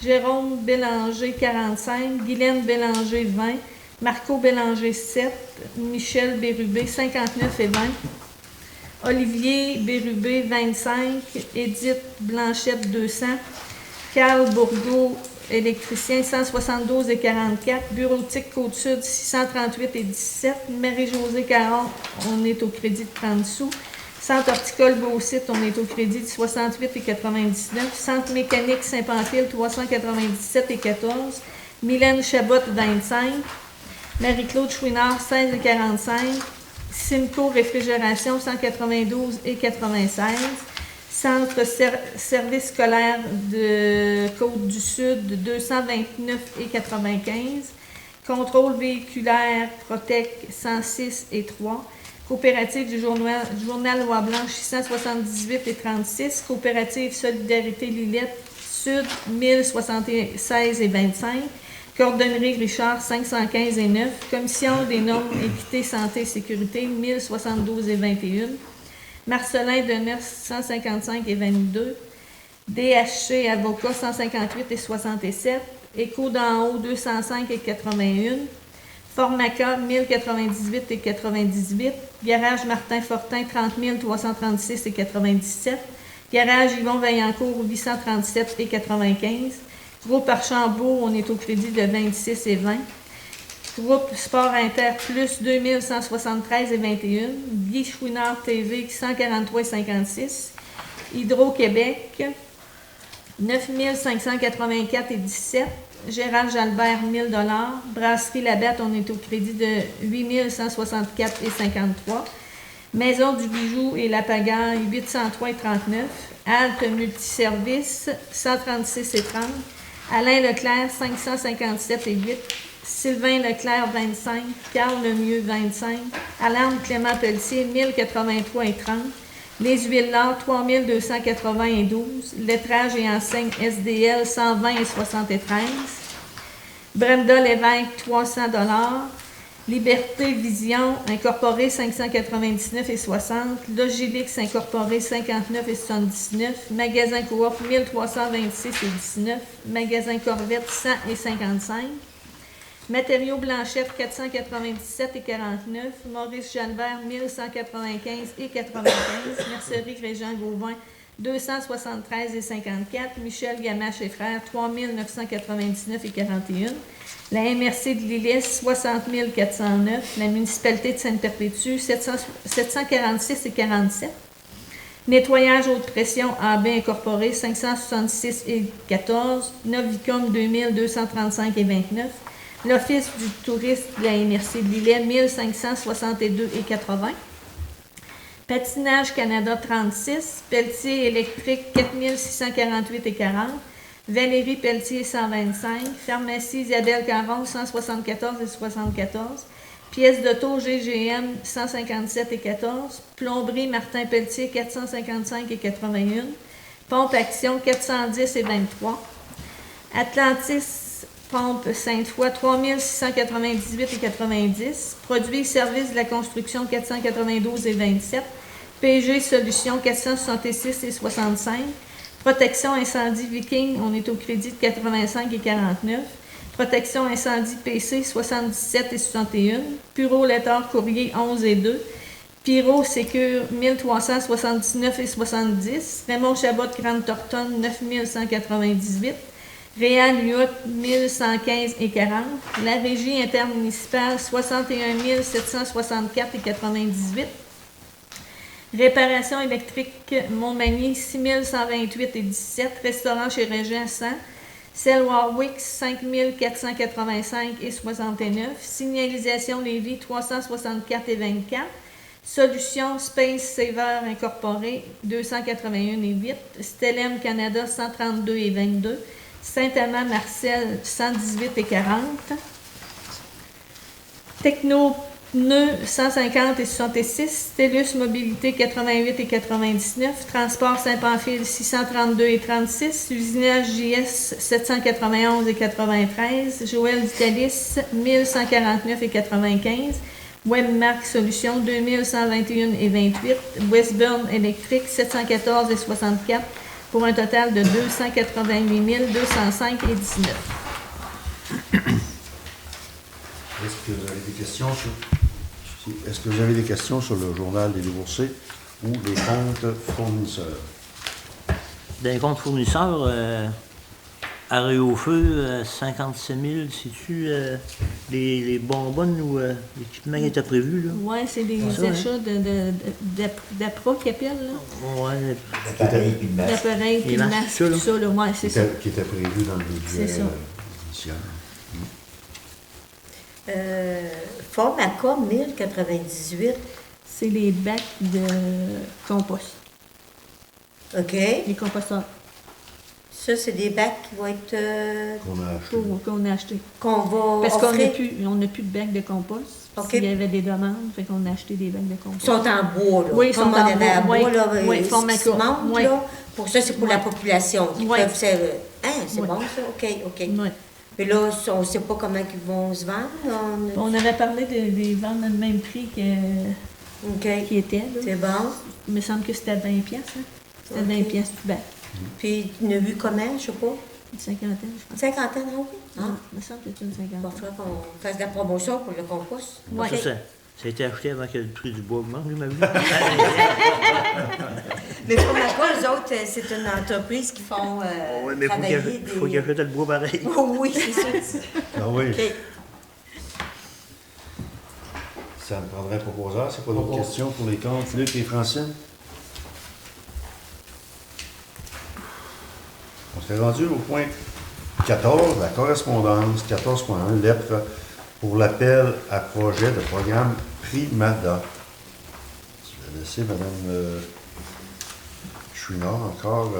Jérôme Bélanger 45, Guylaine Bélanger 20, Marco Bélanger 7, Michel Bérubé 59,20, Olivier Bérubé 25, Édith Blanchette 200, Carl Bourgault, électricien 172,44, Bureautique Côte-Sud 638,17, Marie-Josée Caron, on est au crédit de 30 sous, Centre horticole Beausite, on est au crédit de 68,99, Centre mécanique Saint-Pamphile 397,14, Mylène Chabot 25, Marie-Claude Chouinard, 16,45. Simco Réfrigération, 192,96. Centre Service scolaire de Côte-du-Sud, 229,95. Contrôle véhiculaire Protec, 106,3. Coopérative du journal Loi Blanche, 678,36. Coopérative Solidarité Lillette Sud, 1076,25. Cordonnerie Richard, 515,9. Commission des normes équité, santé et sécurité, 1072,21. Marcelin Deneuf, 155,22. DHC Avocat, 158,67. Écho d'en haut, 205,81. Formaca, 1098,98. Garage Martin Fortin, 30 336,97. Garage Yvon Vaillancourt, 837,95. Groupe Archambault, on est au crédit de 26,20. Groupe Sport Inter Plus 2173,21. Guy Chouinard TV 143,56. Hydro-Québec 9584,17. Gérald Jalbert 1000 $. Brasserie Labatte, on est au crédit de 8164,53. Maison du Bijou et la Pagaille 803,39. Halte Multiservice 136,30. Alain Leclerc 557,8. Sylvain Leclerc 25. Carl Lemieux 25. Alarme Clément Pelletier 1083,30. Les huiles L'Or 3280,12. Lettrage et enseigne SDL 120,73. Brenda Lévesque 300 $. Liberté Vision Incorporé 599,60. Logilix Incorporé 59,79. Magasin Coop 1326,19. Magasin Corvette 100,55. Matériaux Blanchette 497,49. Maurice Jalbert 1195,95. Mercerie Régent Gauvin 273,54. Michel Gamache et frères 3999,41. La MRC de Lillis 60 409. La municipalité de Sainte-Perpétue 746,47. Nettoyage haute pression AB Incorporé 566,14. Novicom 2235,29. L'Office du tourisme de la MRC de Lillet, 1562,80. Patinage Canada 36. Pelletier électrique 4648,40. Valérie Pelletier 125. Pharmacie Isabelle Caron 174,74. Pièces d'auto GGM 157,14. Plomberie Martin Pelletier 455,81. Pompe Action 410,23. Atlantis Pompe Sainte-Foy 3698,90. Produits et services de la construction 492,27. PG Solutions 466,65. Protection incendie Viking, on est au crédit de 85,49. Protection incendie PC 77,61. Puro Letteur Courrier 11,2. Pyro Sécure 1379,70. Raymond Chabot Grande Tortonne 9198. Réal Lyout 1115,40. La Régie intermunicipale 61 764,98. Réparation électrique Montmagny 6128,17. Restaurant chez Régent 100. Celle Warwick 5485,69. Signalisation Lévis 364,24. Solution Space Saver Incorporé 281,8. Stellem Canada 132,22. Saint-Amand-Marcel 118,40. Techno Pneus 150,66. Télus Mobilité 88,99. Transport Saint-Pamphile 632,36. Usinage JS 791,93. Joël Vitalis 1149,95. Webmark Solutions 2121,28. Westburn Électrique 714,64. Pour un total de 288 205,19. Est-ce que vous avez des questions sur le journal des déboursés ou les comptes fournisseurs? Dans les comptes fournisseurs, arrêt au feu, 57 000, c'est-tu les bonbonnes ou l'équipement qui était prévu? Là? Oui, c'est des achats d'APRA qu'ils appellent. Là. Ouais. D'appareils puis de masques, tout ça. Là. Ouais, c'est ça. Qui était prévu dans le budget initial. Formaca 1098. C'est les bacs de compost. OK. Les composteurs. Ça, c'est des bacs qui vont être... Qu'on a acheté. Qu'on va Parce qu'on offrir. n'a plus de bacs de compost. OK. Il y avait des demandes, fait qu'on a acheté des bacs de compost. Ils sont en bois, là. Oui, ils sont en bois. Oui, là, oui, Formaca. oui. Là. Pour ça, c'est pour la population. Qui Oui. peuvent c'est Oui. bon, ça? OK. Oui. Mais là, on ne sait pas comment ils vont se vendre. On avait parlé de les vendre à le même prix OK. qui était. Là. C'est bon. Il me semble que c'était à 20$. Hein? C'était à 20$ du bac. Puis, tu n'as vu comment, je sais pas? Une cinquantaine, je pense. Une cinquantaine, oui. Ah, il me semble que c'était une Il cinquantaine. va falloir qu'on fasse de la promotion pour le compost. Ouais. Ça a été acheté avant que le prix du bois augmente, lui, m'a vu. Mais Formaca, eux autres, c'est une entreprise qui font Oui, mais il faut qu'il achète le bois pareil. Oh, oui, c'est ça. Ah oui. OK. Ça me prendrait un proposeur. C'est pas d'autres Propos. questions pour les comptes. Luc et Francine? On s'est rendu au point 14, la correspondance, 14.1, lettre pour l'appel à projet de programme Primada. Je vais laisser Mme Chouinard encore.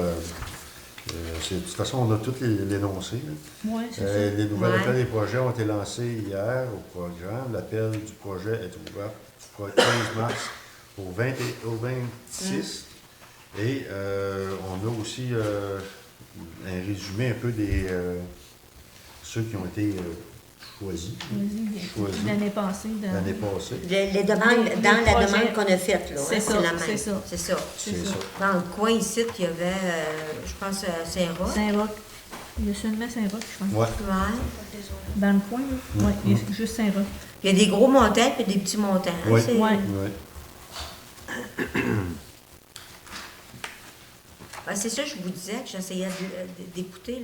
De toute façon, on a tous l'énoncé. Oui, c'est ça. Les nouvelles Ouais. appels des projets ont été lancés hier au programme. L'appel du projet est ouvert du 15 mars au 26. Et on a aussi un résumé un peu des ceux qui ont été choisis Vas-y, l'année passée. l'année passée. Les demandes, Les dans la projets. demande qu'on a faite, là, C'est hein, ça, la même. c'est ça. C'est ça. C'est ça. Dans le coin ici, il y avait, je pense, Saint-Roch. Saint-Roch. Il y a seulement Saint-Roch, je pense. Ouais. Ouais. Dans le coin, là. Oui, il y a juste Saint-Roch. Il y a des gros montants et des petits montants. hein, Oui. c'est- Ouais. Ouais. Ah, c'est ça, je vous disais que j'essayais d'écouter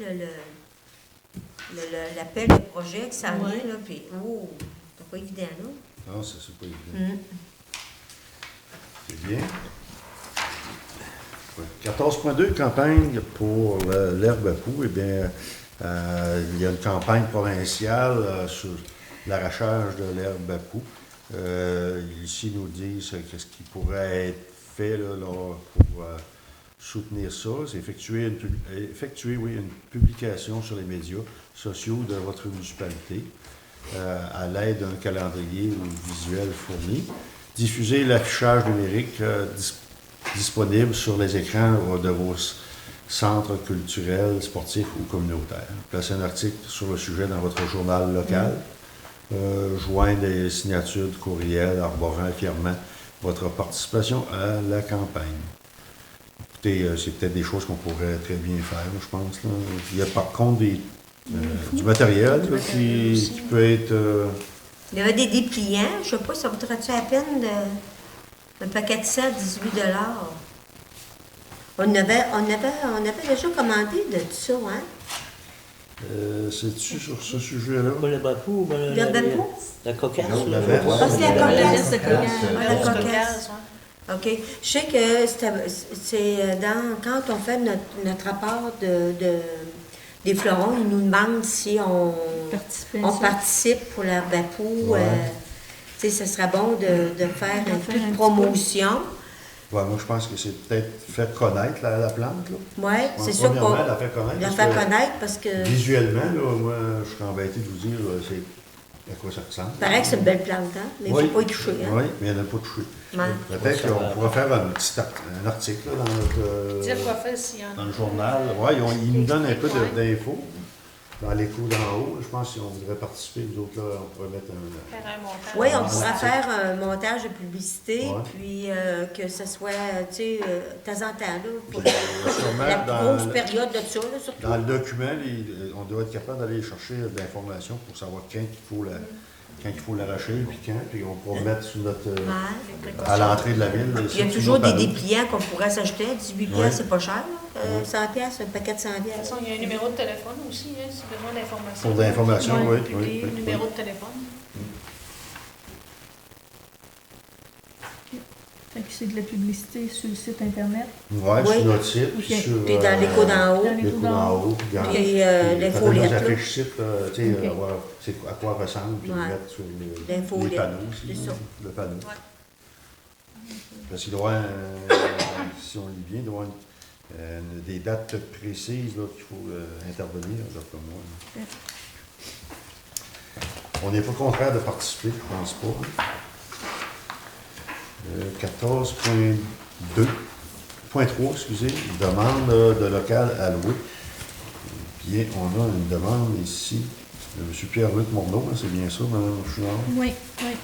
l'appel de projet qui s'en Ouais. vient, là, puis c'est pas évident, là. Non, c'est pas évident. Mm. C'est bien. Ouais. 14.2, campagne pour l'herbe à poux. Eh bien, il y a une campagne provinciale sur l'arrachage de l'herbe à poux. Ici, ils nous disent qu'est-ce qui pourrait être fait là, pour soutenir ça. C'est effectuer une publication sur les médias sociaux de votre municipalité à l'aide d'un calendrier ou visuel fourni. Diffuser l'affichage numérique disponible sur les écrans de vos centres culturels, sportifs ou communautaires. Placez un article sur le sujet dans votre journal local. Joindre des signatures de courriel arborant fièrement votre participation à la campagne. Écoutez, c'est peut-être des choses qu'on pourrait très bien faire, je pense. Là. Il y a par contre du matériel là, qui peut être... Il y avait des dépliants, je sais pas, ça vaudrait-tu la peine de un paquet de ça à 18 $. On avait déjà commandé de tout ça, hein? C'est-tu sur ce sujet-là? Pas le bapou, mais Le bapou? la cocasse. Non, là. la verse. Ah, c'est la La cocasse. verse de cocasse. Ah, la Grosse cocasse. cocasse, ouais. OK. Je sais que c'est quand on fait notre rapport des fleurons, ils nous demandent si on participe pour leur bapou. Ouais. Tu sais, ce serait bon de faire un peu faire un de petit promotion. Ouais, moi, je pense que c'est peut-être faire connaître la plante. Là. Oui, c'est Ouais, sûr qu'on premièrement, la faire connaître. la parce faire que connaître parce que Visuellement, là, moi, je serais embêté de vous dire à quoi ça ressemble. il paraît que c'est une belle plante, hein? Mais il ne Oui. faut pas y toucher. Hein? Oui, mais il n'y en a pas touché. Ouais. Peut-être qu'on pourra faire un article là, dans notre, Dire quoi faire s'il y en a. dans le journal. Oui, ils nous donnent un peu Ouais. d'infos. Dans l'écho d'en haut, je pense que si on voudrait participer, nous autres, là, on pourrait mettre un... Faire un montage. Oui, on Ouais. pourra faire un montage de publicité, Ouais. puis que ce soit, tu sais, de temps en temps, là, pour Sûrement, la plus dans grosse le- période de ça, là, surtout. Dans le document, on doit être capable d'aller chercher de l'information pour savoir quand il faut l'arracher, puis on pourra mettre sur notre, Ouais. à l'entrée de la ville. Puis il y a sur toujours nos des panneaux. dépliants qu'on pourrait s'acheter. 18 Ouais. c'est pas cher, là. 100 piastres, un paquet de 100 De toute piastres. façon, il y a un numéro de téléphone aussi, hein, si besoin d'informations. Pour l'information, oui, Publier oui, le oui, numéro oui. de téléphone. Fait que c'est de la publicité sur le site Internet. Ouais, Oui. sur notre site, Ok. puis sur... Puis dans l'écho d'en haut. Dans l'écho d'en haut, puis dans- Puis puis l'infolette, peut-être nos là. affiches sites, tu sais, Ok. voir à quoi ressemble, puis Ouais. le mettre sur les L'infolette, panneaux aussi, c'est ça. le panneau. Ouais. Parce qu'il doit y avoir, si on lit bien, il doit y avoir des dates précises là, qu'il faut intervenir, d'après moi. Ok. On n'est pas contraire de participer, je pense pas. 14.2.3, excusez, demande de local alloué. Bien, on a une demande ici de M. Pierre-Luc Morneau, hein, c'est bien ça, Mme Chouinard, Oui, oui.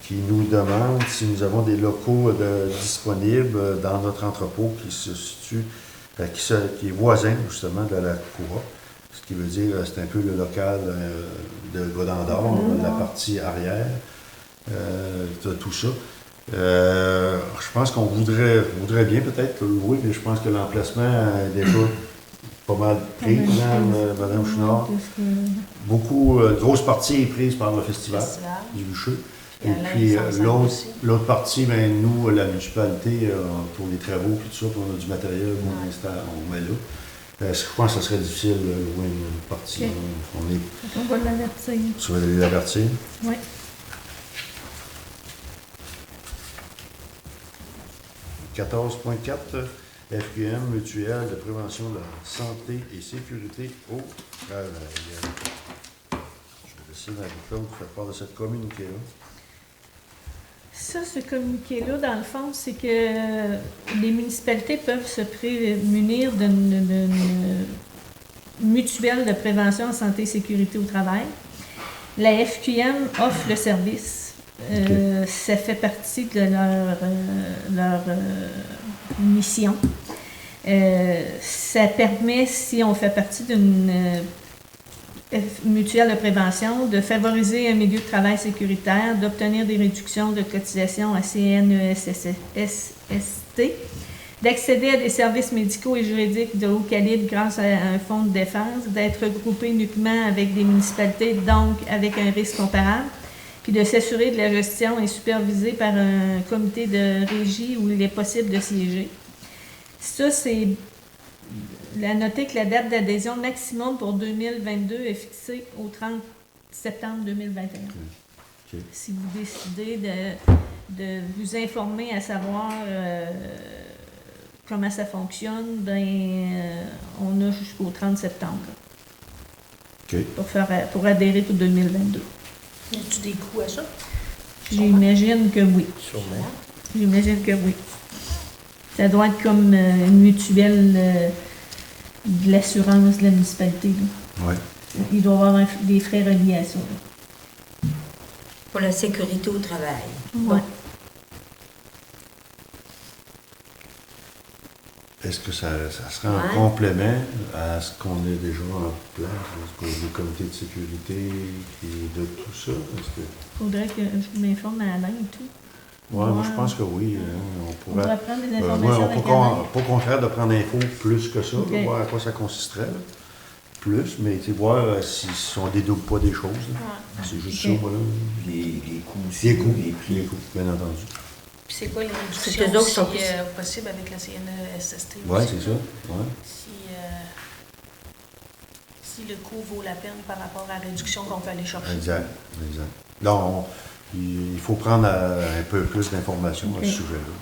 qui nous demande si nous avons des locaux disponibles dans notre entrepôt qui se situe, qui est voisin justement de la cour. Ce qui veut dire, c'est un peu le local de Godendor, la partie arrière, de tout ça. Je pense qu'on voudrait bien peut-être le louer, mais je pense que l'emplacement est déjà pas mal pris, Mme Chouinard. Beaucoup, grosse partie est prise par le festival Festival. du Bûcher. Et puis l'autre partie, ben, nous, la municipalité, pour les travaux et tout ça, puis on a du matériel qu'on installe, on met là. Je pense que ce serait difficile de louer une partie. Okay. On va l'avertir. Tu vas l'avertir? Oui. « 14.4 FQM mutuelle de prévention de la santé et sécurité au travail. » Je vais laisser Marie-Claude faire part de cette communiqué-là. Ça, ce communiqué-là, dans le fond, c'est que les municipalités peuvent se prémunir d'une mutuelle de prévention en santé et sécurité au travail. La FQM offre le service. Ça fait partie de leur mission. Ça permet, si on fait partie d'une mutuelle de prévention, de favoriser un milieu de travail sécuritaire, d'obtenir des réductions de cotisations à CNESST, d'accéder à des services médicaux et juridiques de haut calibre grâce à un fonds de défense, d'être regroupé uniquement avec des municipalités, donc avec un risque comparable, puis de s'assurer de la gestion et supervisée par un comité de régie où il est possible de siéger. Ça, c'est à noter que la date d'adhésion maximum pour 2022 est fixée au 30 septembre 2021. Okay. Si vous décidez de vous informer à savoir comment ça fonctionne, ben on a jusqu'au 30 septembre okay. pour adhérer pour 2022. Y a-tu des coûts à ça? J'imagine que oui. Sûrement. J'imagine que oui. Ça doit être comme une mutuelle de l'assurance de la municipalité. Oui. Il doit y avoir des frais reliés à ça. Là. Pour la sécurité au travail. Oui. Est-ce que ça serait un complément à ce qu'on a déjà en place, des comités de sécurité et de tout ça? Il faudrait que je m'informe à Alain et tout. Oui, moi je pense que oui. On pourrait prendre des informations avec pas au contraire de prendre info plus que ça, okay. Voir à quoi ça consisterait. Là. Plus, mais voir si on dédouble pas des choses. C'est juste ça, voilà. Les coûts aussi. Les coûts, bien entendu. Puis c'est quoi les réductions aussi, possibles avec la CNESST? Oui, c'est ça. Ouais. Si le coût vaut la peine par rapport à la réduction qu'on peut aller chercher. Exact. Donc, il faut prendre un peu plus d'informations à ce sujet-là.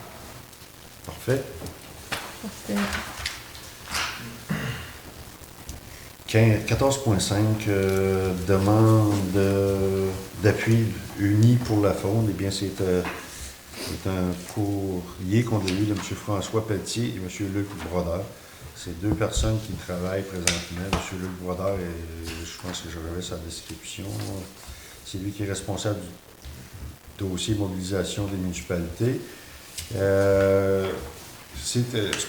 Parfait. 14.5, demande d'appui uni pour la faune. Eh bien, c'est un courrier qu'on a eu de M. François Pelletier et M. Luc Brodeur. C'est deux personnes qui travaillent présentement. M. Luc Brodeur, je pense que j'aurais sa description. C'est lui qui est responsable du dossier mobilisation des municipalités. Je ne sais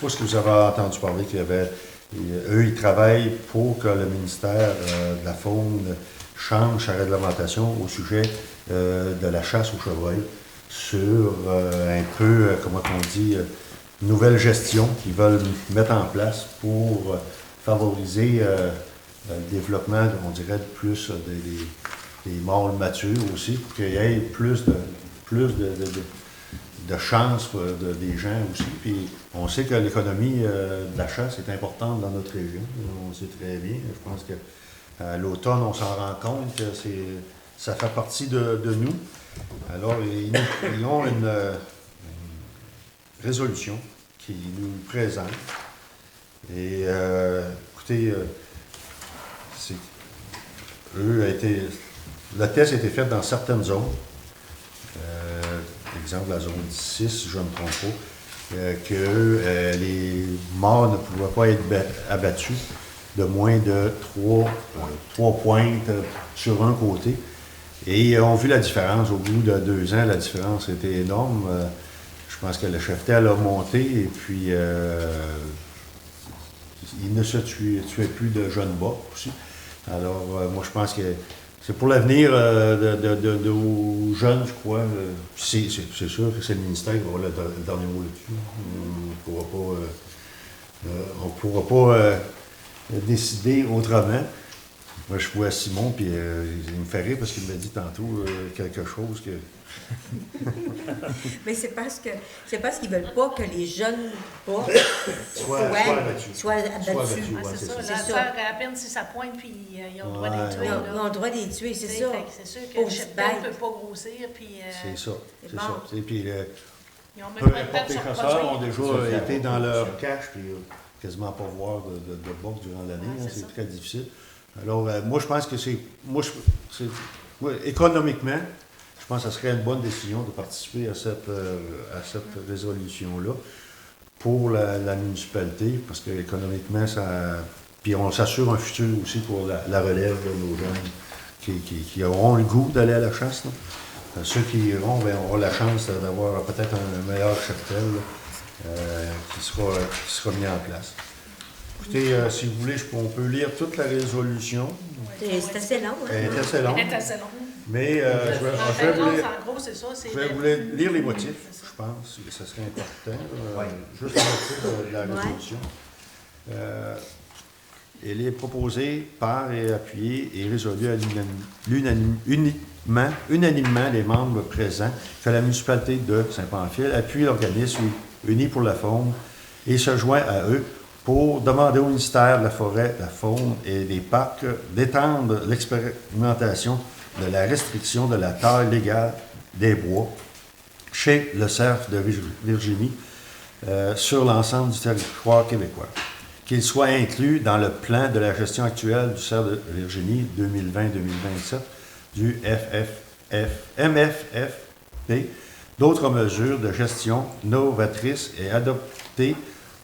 pas ce que vous avez entendu parler qu'il y avait. Eux, ils travaillent pour que le ministère de la Faune change sa réglementation au sujet de la chasse au chevreuil sur un peu, comment on dit, nouvelle gestion qu'ils veulent mettre en place pour favoriser le développement, on dirait, plus des mâles matures aussi, pour qu'il y ait plus de chances des gens aussi. Puis on sait que l'économie de la chasse est importante dans notre région. On sait très bien. Je pense qu'à l'automne, on s'en rend compte que ça fait partie de nous. Alors, ils ont une résolution qui nous présente. Et écoutez, le test a été fait dans certaines zones. Exemple, la zone 6, si je ne me trompe pas, que les mâles ne pouvaient pas être abattus de moins de 3 pointes sur un côté. Et on a vu la différence. Au bout de 2 ans, la différence était énorme. Je pense que le cheptel a monté et puis il ne se tuait plus de jeunes bas aussi. Alors, moi, je pense que c'est pour l'avenir de nos jeunes, je crois. C'est sûr que c'est le ministère qui va avoir le dernier mot là-dessus. On ne pourra pas décider autrement. Moi, je vois Simon, puis il me fait rire parce qu'il m'a dit tantôt quelque chose que... Mais c'est parce qu'ils veulent pas que les jeunes pas Soient abattus. soient abattus. Ah, Ouais, c'est ça. c'est La ça. sœur, à peine si ça pointe, puis ils ont le droit d'être tués. Ils là. ont le droit de les tuer, c'est T'sais, ça. fait que c'est sûr que Pauvres le cheptel bêtes. ne peut pas grossir, puis C'est ça, C'est c'est bon. ça. Et puis, ils ont peu même pas le temps importe de les se chasseurs ont reproduire. déjà été dans leur cache, puis quasiment pas voir de boxe durant l'année. Ouais, Hein, c'est c'est ça. très difficile. Alors, moi, je pense que économiquement, je pense que ce serait une bonne décision de participer à cette résolution-là pour la municipalité, parce qu'économiquement, puis on s'assure un futur aussi pour la relève de nos jeunes qui auront le goût d'aller à la chasse. Là. Ceux qui iront auront la chance d'avoir peut-être un meilleur cheptel qui sera mis en place. Écoutez, si vous voulez, on peut lire toute la résolution. C'est assez long. Elle Hein? est assez longue. Elle est assez longue. Mais je vais En fait, vous lire. en gros, c'est ça. Je vais vous lire les motifs, C'est ça. je pense, que ce serait important. Juste les motifs de la résolution. Elle est proposée par et appuyée et résolue à unanimement les membres présents que la municipalité de Saint-Pamphile appuie l'organisme Unis pour la faune et se joint à eux pour demander au ministère de la Forêt, de la Faune et des Parcs d'étendre l'expérimentation de la restriction de la taille légale des bois chez le cerf de Virginie sur l'ensemble du territoire québécois. Qu'il soit inclus dans le plan de la gestion actuelle du cerf de Virginie 2020-2027 du MFFP, d'autres mesures de gestion novatrices et adoptées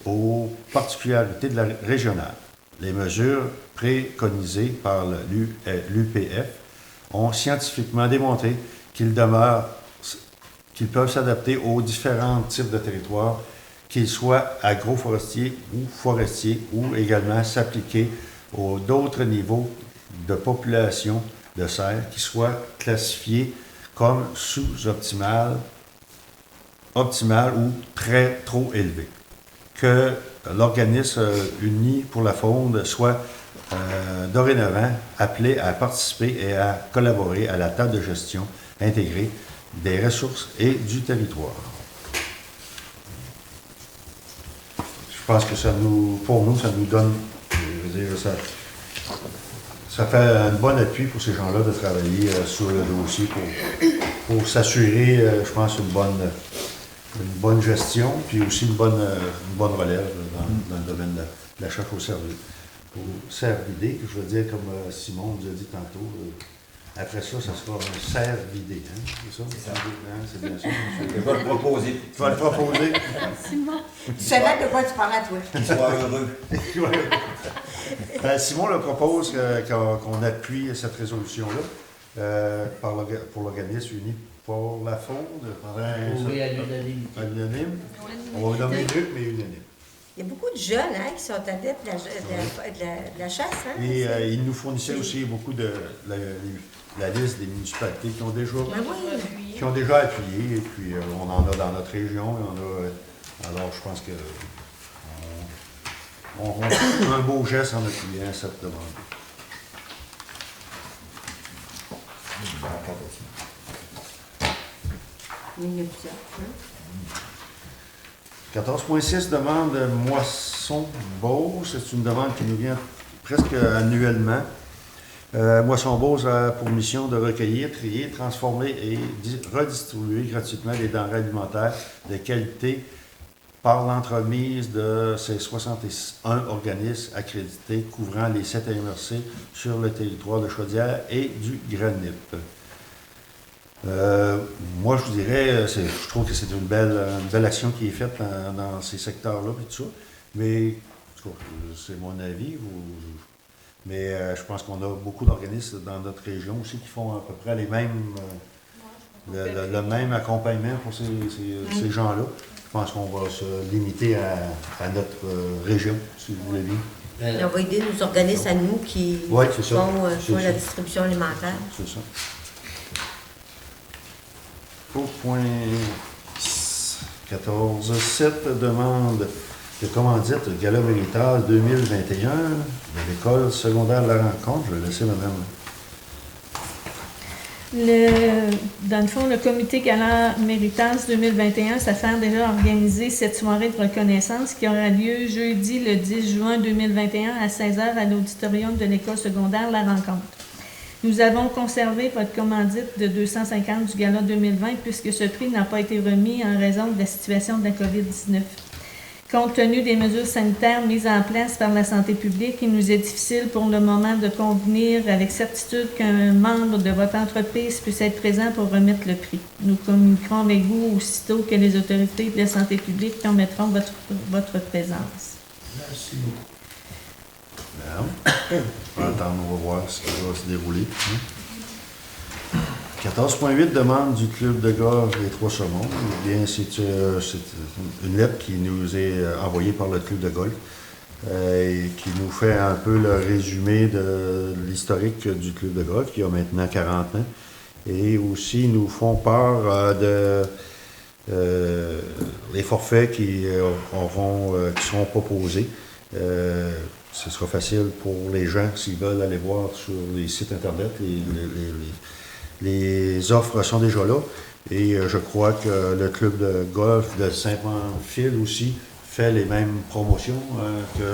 aux particularités de la régionale. Les mesures préconisées par l'UPF ont scientifiquement démontré qu'ils peuvent s'adapter aux différents types de territoires, qu'ils soient agroforestiers ou forestiers, ou également s'appliquer aux d'autres niveaux de population de cerfs qui soient classifiés comme sous-optimal, optimal ou trop élevé. Que l'organisme Uni pour la faune soit dorénavant appelé à participer et à collaborer à la table de gestion intégrée des ressources et du territoire. Je pense que pour nous, ça nous donne, je veux dire, ça fait un bon appui pour ces gens-là de travailler sur le dossier pour s'assurer, je pense, une bonne gestion, puis aussi une bonne relève dans le domaine de la chasse au cervidé, que je veux dire, comme Simon nous a dit tantôt, après ça sera un cervidé, hein? C'est ça? C'est ça. Hein? C'est bien ça. Je vais le proposer. Tu vas le proposer? Simon. Tu savais de quoi tu parlais, toi. Qu'il soit heureux. Simon le propose qu'on appuie cette résolution-là pour l'organisme Uni pour la faune. Oui, à l'unanimité. Unanime. On va nommer Luc, mais unanime. Il y a beaucoup de jeunes qui sont adeptes de la chasse. Hein? Et il nous fournissait aussi beaucoup de la liste des municipalités qui ont déjà appuyé, et puis on en a dans notre région. Alors je pense que on fait un beau geste en appuyant cette demande. Il y a plusieurs. 14.6 demande Moisson-Beauce. C'est une demande qui nous vient presque annuellement. Moisson-Beauce a pour mission de recueillir, trier, transformer et redistribuer gratuitement des denrées alimentaires de qualité par l'entremise de ces 61 organismes accrédités couvrant les 7 MRC sur le territoire de Chaudière et du Granit. Moi, je vous dirais, je trouve que c'est une belle action qui est faite dans ces secteurs-là et tout ça. Mais, en tout cas, c'est mon avis. Mais je pense qu'on a beaucoup d'organismes dans notre région aussi qui font à peu près les mêmes, le même accompagnement pour ces gens-là. Je pense qu'on va se limiter à notre région, si vous voulez bien. On va aider nos organismes à nous qui font la distribution alimentaire. C'est ça. Au point 14.7 demande de commandite Gala Méritage 2021 de l'école secondaire de la Rencontre. Je vais laisser madame. Dans le fond, le comité Gala Méritage 2021 s'affaire déjà à organiser cette soirée de reconnaissance qui aura lieu jeudi le 10 juin 2021 à 16h à l'auditorium de l'école secondaire La Rencontre. Nous avons conservé votre commandite de 250 du Gala 2020 puisque ce prix n'a pas été remis en raison de la situation de la COVID-19. Compte tenu des mesures sanitaires mises en place par la santé publique, il nous est difficile pour le moment de convenir avec certitude qu'un membre de votre entreprise puisse être présent pour remettre le prix. Nous communiquerons avec vous aussitôt que les autorités de la santé publique permettront votre présence. Merci beaucoup. Bien. On va attendre, on va voir ce qui va se dérouler. 14.8 demande du club de golf des Trois-Saumons. Eh bien, c'est une lettre qui nous est envoyée par le club de golf et qui nous fait un peu le résumé de l'historique du club de golf qui a maintenant 40 ans. Et aussi, nous font part des forfaits qui seront proposés. Ce sera facile pour les gens s'ils veulent aller voir sur les sites Internet. Les offres sont déjà là et je crois que le club de golf de Saint-Pamphile aussi fait les mêmes promotions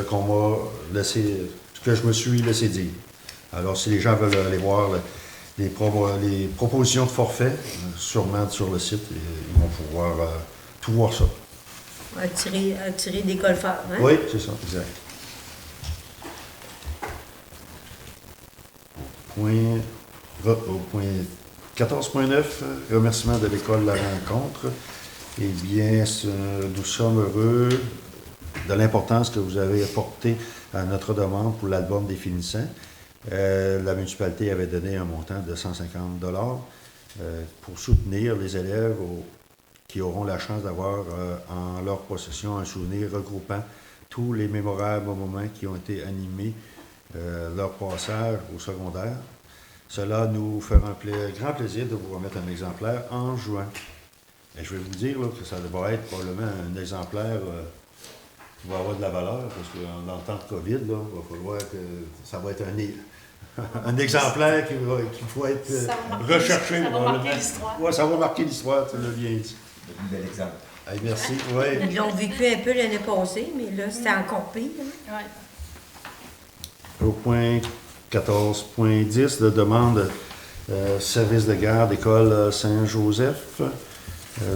qu'on m'a laissé, que je me suis laissé dire. Alors, si les gens veulent aller voir les propositions de forfait, sûrement sur le site, ils vont pouvoir tout voir ça. Attirer des golfeurs, hein? Oui, c'est ça, exact. Au point 14.9, remerciement de l'école La Rencontre. Eh bien, nous sommes heureux de l'importance que vous avez apportée à notre demande pour l'album des finissants. La municipalité avait donné un montant de 150 $ pour soutenir les élèves qui auront la chance d'avoir en leur possession un souvenir regroupant tous les mémorables moments qui ont été animés leur passage au secondaire. Cela nous fera un grand plaisir de vous remettre un exemplaire en juin. Et je vais vous dire là, que ça va être probablement un exemplaire qui va avoir de la valeur, parce que dans le temps de COVID, il va falloir que ça va être un exemplaire qui va être recherché. Ça va marquer l'histoire. Oui, ça va marquer l'histoire, tu l'as bien dit. Un bel exemple. Hey, merci. Ouais. Ils l'ont vécu un peu l'année passée, mais là, c'était encore pire. Hein? Ouais. Au point 14.10, de demande service de garde École Saint-Joseph.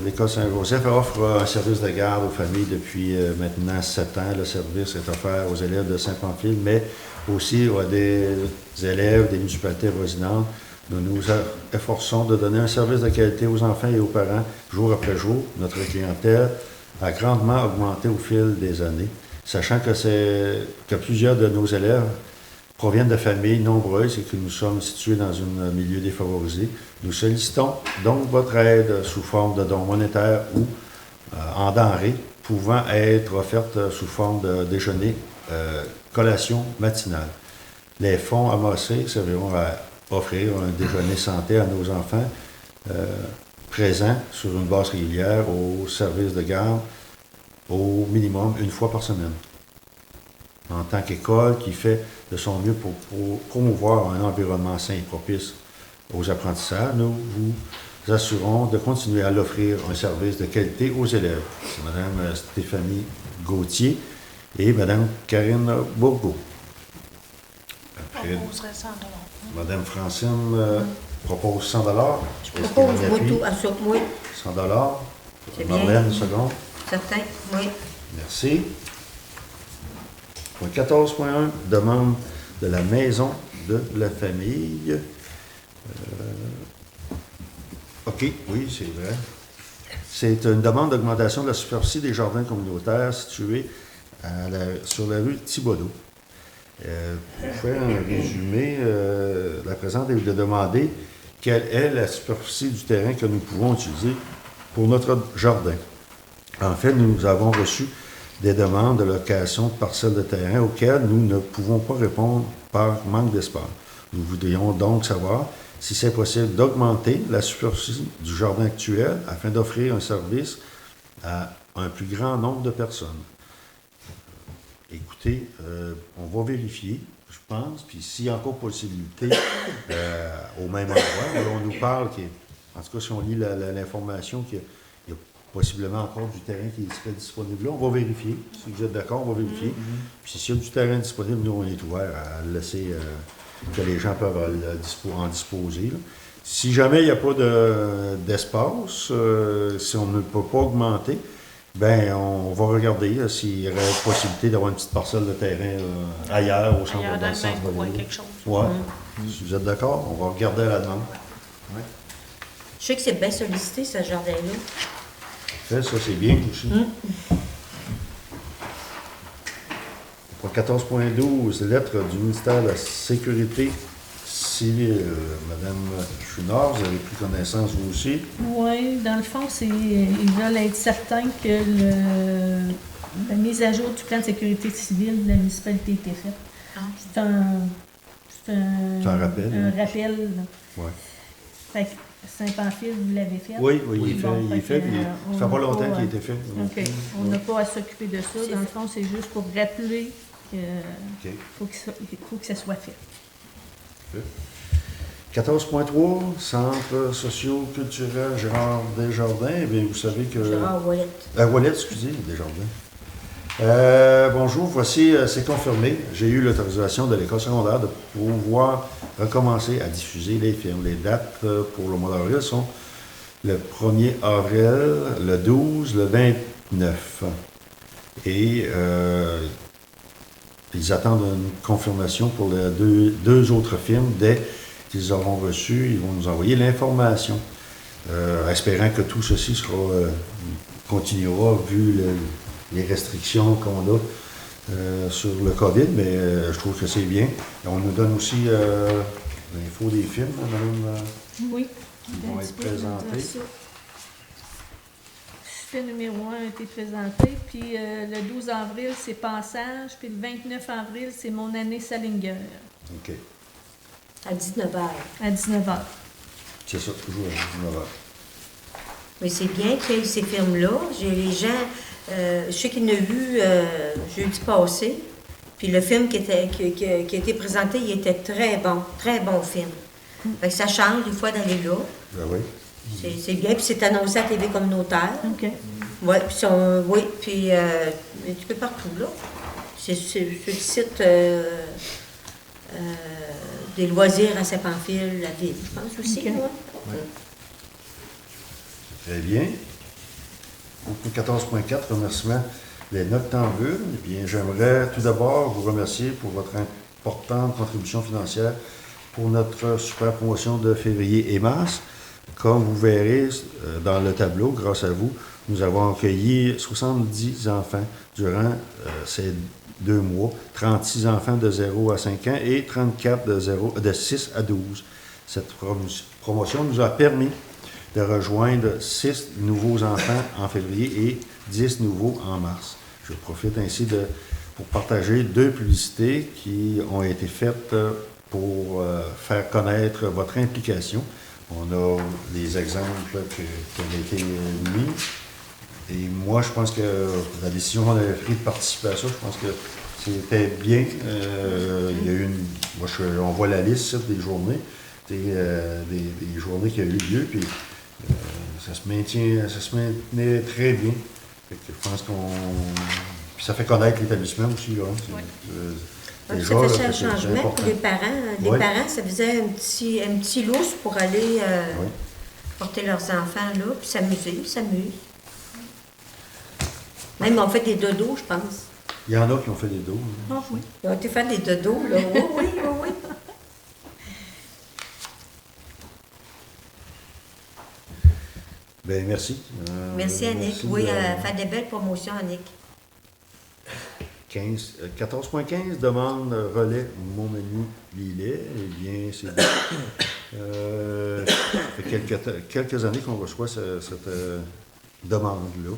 L'École Saint-Joseph offre un service de garde aux familles depuis maintenant 7 ans. Le service est offert aux élèves de Saint-Pamphile, mais aussi à des élèves des municipalités avoisinantes. Nous nous efforçons de donner un service de qualité aux enfants et aux parents jour après jour. Notre clientèle a grandement augmenté au fil des années, sachant que plusieurs de nos élèves proviennent de familles nombreuses et que nous sommes situés dans un milieu défavorisé. Nous sollicitons donc votre aide sous forme de dons monétaires ou en denrées pouvant être offertes sous forme de déjeuner, collation matinale. Les fonds amassés serviront à offrir un déjeuner santé à nos enfants présents sur une base régulière au service de garde au minimum une fois par semaine. En tant qu'école qui fait de son mieux pour promouvoir un environnement sain et propice aux apprentissages, nous vous assurons de continuer à l'offrir un service de qualité aux élèves. C'est Mme Stéphanie Gauthier et Mme Karine Bourgault. Après, On proposerait 100 $. Mme Francine propose 100 $. Je propose beaucoup à ça, oui. 100 $. C'est bien. Marlène, une seconde. Certain, oui. Merci. Point 14.1, demande de la maison de la famille. OK, oui, c'est vrai. C'est une demande d'augmentation de la superficie des jardins communautaires situés sur la rue Thibodeau. Pour faire un résumé, la présente est de demander quelle est la superficie du terrain que nous pouvons utiliser pour notre jardin. En fait, nous avons reçu des demandes de location de parcelles de terrain auxquelles nous ne pouvons pas répondre par manque d'espace. Nous voudrions donc savoir si c'est possible d'augmenter la superficie du jardin actuel afin d'offrir un service à un plus grand nombre de personnes. écoutez, on va vérifier, je pense, puis s'il y a encore possibilité, au même endroit, là, on nous parle, en tout cas, si on lit l'information, qu'il y a possiblement encore du terrain qui serait disponible là, on va vérifier. Si vous êtes d'accord, on va vérifier. Puis s'il y a du terrain disponible, nous, on est ouvert à le laisser, que les gens peuvent en disposer, là. Si jamais il n'y a pas d'espace, si on ne peut pas augmenter, ben on va regarder s'il y aurait possibilité d'avoir une petite parcelle de terrain ailleurs, au centre, Ailleurs dans le centre même coin, ville. quelque chose. Ouais. Si vous êtes d'accord, on va regarder à la demande. Ouais. Je sais que c'est bien sollicité, ce jardin-là. Ça, c'est bien aussi. Pour 14.12, lettre du ministère de la Sécurité civile. Madame Chouinard, vous avez pris connaissance vous aussi? Oui, dans le fond, ils veulent être certains que la mise à jour du plan de sécurité civile de la municipalité a été faite. Ah. C'est un rappel. Un rappel. Là. Ouais. Fait que Saint-Pamphile, vous l'avez fait? Oui, il est fait. Bon, Il est fait. que, Puis ça fait on pas n'a longtemps pas, qu'il a été fait. OK. On n'a pas à s'occuper de ça. Dans le fond, c'est juste pour rappeler qu'il OK. faut que ça soit fait. 14.3, Centre socio-culturel Gérard Desjardins. Eh bien, vous savez que... Gérard Ouellet. Ouellet, excusez, Desjardins. Bonjour, voici, c'est confirmé. J'ai eu l'autorisation de l'école secondaire de pouvoir recommencer à diffuser les films. Les dates pour le mois d'avril sont le 1er avril, le 12, le 29. Et ils attendent une confirmation pour les deux autres films. Dès qu'ils auront reçu, ils vont nous envoyer l'information. Espérant que tout ceci continuera vu les restrictions qu'on a sur le COVID, mais je trouve que c'est bien. Et on nous donne aussi l'info des films, Madame, Oui. qui vont être présentés. Le numéro 1 a été présenté, puis le 12 avril, c'est Passage, puis le 29 avril, c'est Mon année Salinger, OK. À 19h. à 19h. C'est ça, toujours à 19h. Mais c'est bien qu'il y ait ces films-là. J'ai les gens, je sais qu'il y en a vu jeudi passé. Puis le film qui a été présenté, il était très bon film. Fait que ça change des fois d'aller là. Ben oui. C'est bien, puis c'est annoncé à la TV communautaire. OK. Ouais, puis puis un petit peu partout, là. C'est sur le site des loisirs à Saint-Pamphile, la ville, je pense aussi, OK. là. Très bien. Pour 14.4, remerciement des noctambules. Eh bien, j'aimerais tout d'abord vous remercier pour votre importante contribution financière pour notre super promotion de février et mars. Comme vous verrez dans le tableau, grâce à vous, nous avons accueilli 70 enfants durant ces 2 mois, 36 enfants de 0 à 5 ans et 34 de 6 à 12. Cette promotion nous a permis de rejoindre 6 nouveaux enfants en février et 10 nouveaux en mars. Je profite ainsi pour partager 2 publicités qui ont été faites pour faire connaître votre implication. On a des exemples qui ont été mis. Et moi, je pense que la décision qu'on avait prise de participer à ça, je pense que c'était bien. Il y a eu on voit la liste des journées, des journées qui ont eu lieu, puis ça se maintenait très bien. Fait que je pense puis ça fait connaître l'établissement aussi, là. Ça faisait un changement pour les parents. Les parents, ça faisait un petit lousse pour aller porter leurs enfants là, puis s'amuser, ils s'amusent. Même ils ont fait des dodos, je pense. Il y en a qui ont fait des dos. Ah oui. Ils ont été faire des dodos, là. Oui. Bien, merci. Merci, Annick. Oui, faire des belles promotions, Annick. 14.15, demande relais Montmagny-Lillet. Eh bien, c'est ça fait quelques années qu'on reçoit cette demande-là.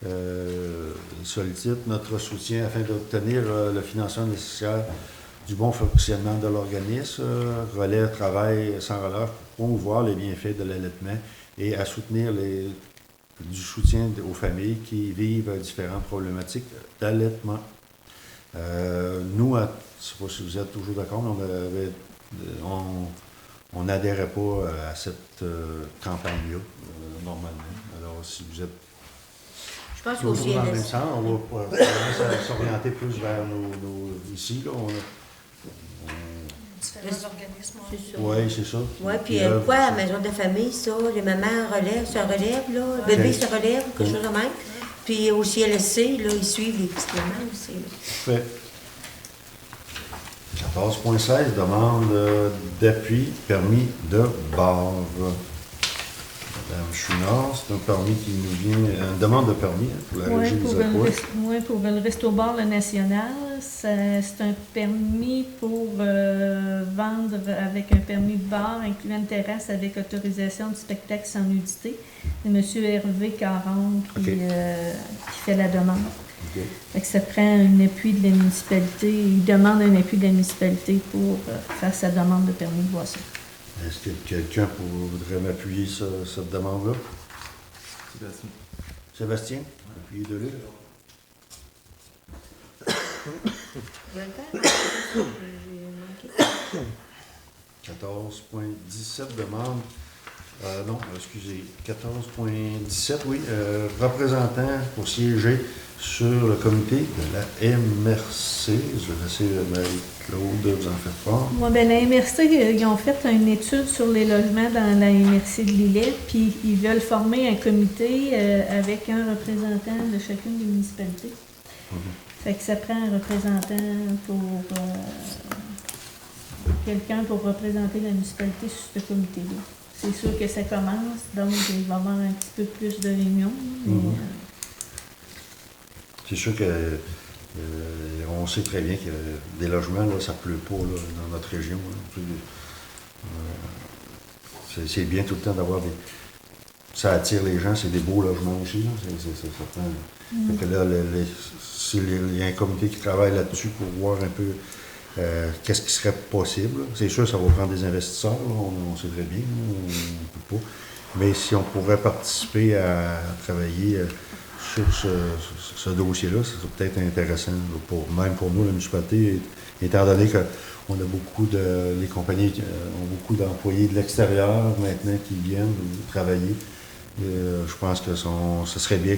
Il sollicite notre soutien afin d'obtenir le financement nécessaire du bon fonctionnement de l'organisme. Relais travaille sans relâche pour promouvoir les bienfaits de l'allaitement et à soutenir du soutien aux familles qui vivent différentes problématiques d'allaitement. Nous, je ne sais pas si vous êtes toujours d'accord, mais on n'adhérait pas à cette campagne-là, normalement. Alors, si vous êtes Je pense toujours qu'au dans le même CLSC. sens, on va s'orienter plus vers ici. Là, Différents organismes. C'est ça. oui, c'est ça. Oui, puis là, quoi, la maison de famille, ça, les mamans se relèvent, là, le bébé se relève, quelque chose de même. Puis au CLSC, là, ils suivent les petites mamans aussi. Là. Fait. 14.16, demande d'appui, permis de bar. Madame Chouinard, c'est un permis qui nous vient, une demande de permis pour la Oui, régie des aquas. pour le Resto Bar Le National. C'est un permis pour vendre avec un permis de bar, incluant une terrasse avec autorisation de spectacle sans nudité. C'est M. Hervé Caron qui fait la demande. OK. Fait que ça prend un appui de la municipalité. Il demande un appui de la municipalité pour faire sa demande de permis de boisson. Est-ce que quelqu'un voudrait m'appuyer sur cette demande-là? Sébastien. Sébastien? Appuyez de lui. Je vais le faire. J'ai manqué. 14.17 demande. Non, excusez. 14.17, oui. Représentant pour siéger sur le comité de la MRC. Je vais laisser Marie-Claude vous en faire part. Moi, ben, la MRC, ils ont fait une étude sur les logements dans la MRC de Lillet, puis ils veulent former un comité avec un représentant de chacune des municipalités. Fait que ça prend un représentant pour quelqu'un pour représenter la municipalité sur ce comité-là. C'est sûr que ça commence, donc il va y avoir un petit peu plus de réunions. Mais, C'est sûr que on sait très bien que des logements, là, ça ne pleut pas là, dans notre région. Là. C'est bien tout le temps d'avoir des. Ça attire les gens, c'est des beaux logements aussi. Là. Ça prend. Fait que là, il y a un comité qui travaille là-dessus pour voir un peu qu'est-ce qui serait possible. C'est sûr, ça va prendre des investisseurs, là, on sait très bien, là, on ne peut pas. Mais si on pourrait participer à travailler sur ce dossier-là, c'est peut-être intéressant, là, même pour nous, la municipalité, étant donné que les compagnies ont beaucoup d'employés de l'extérieur maintenant qui viennent travailler. Je pense que ce serait bien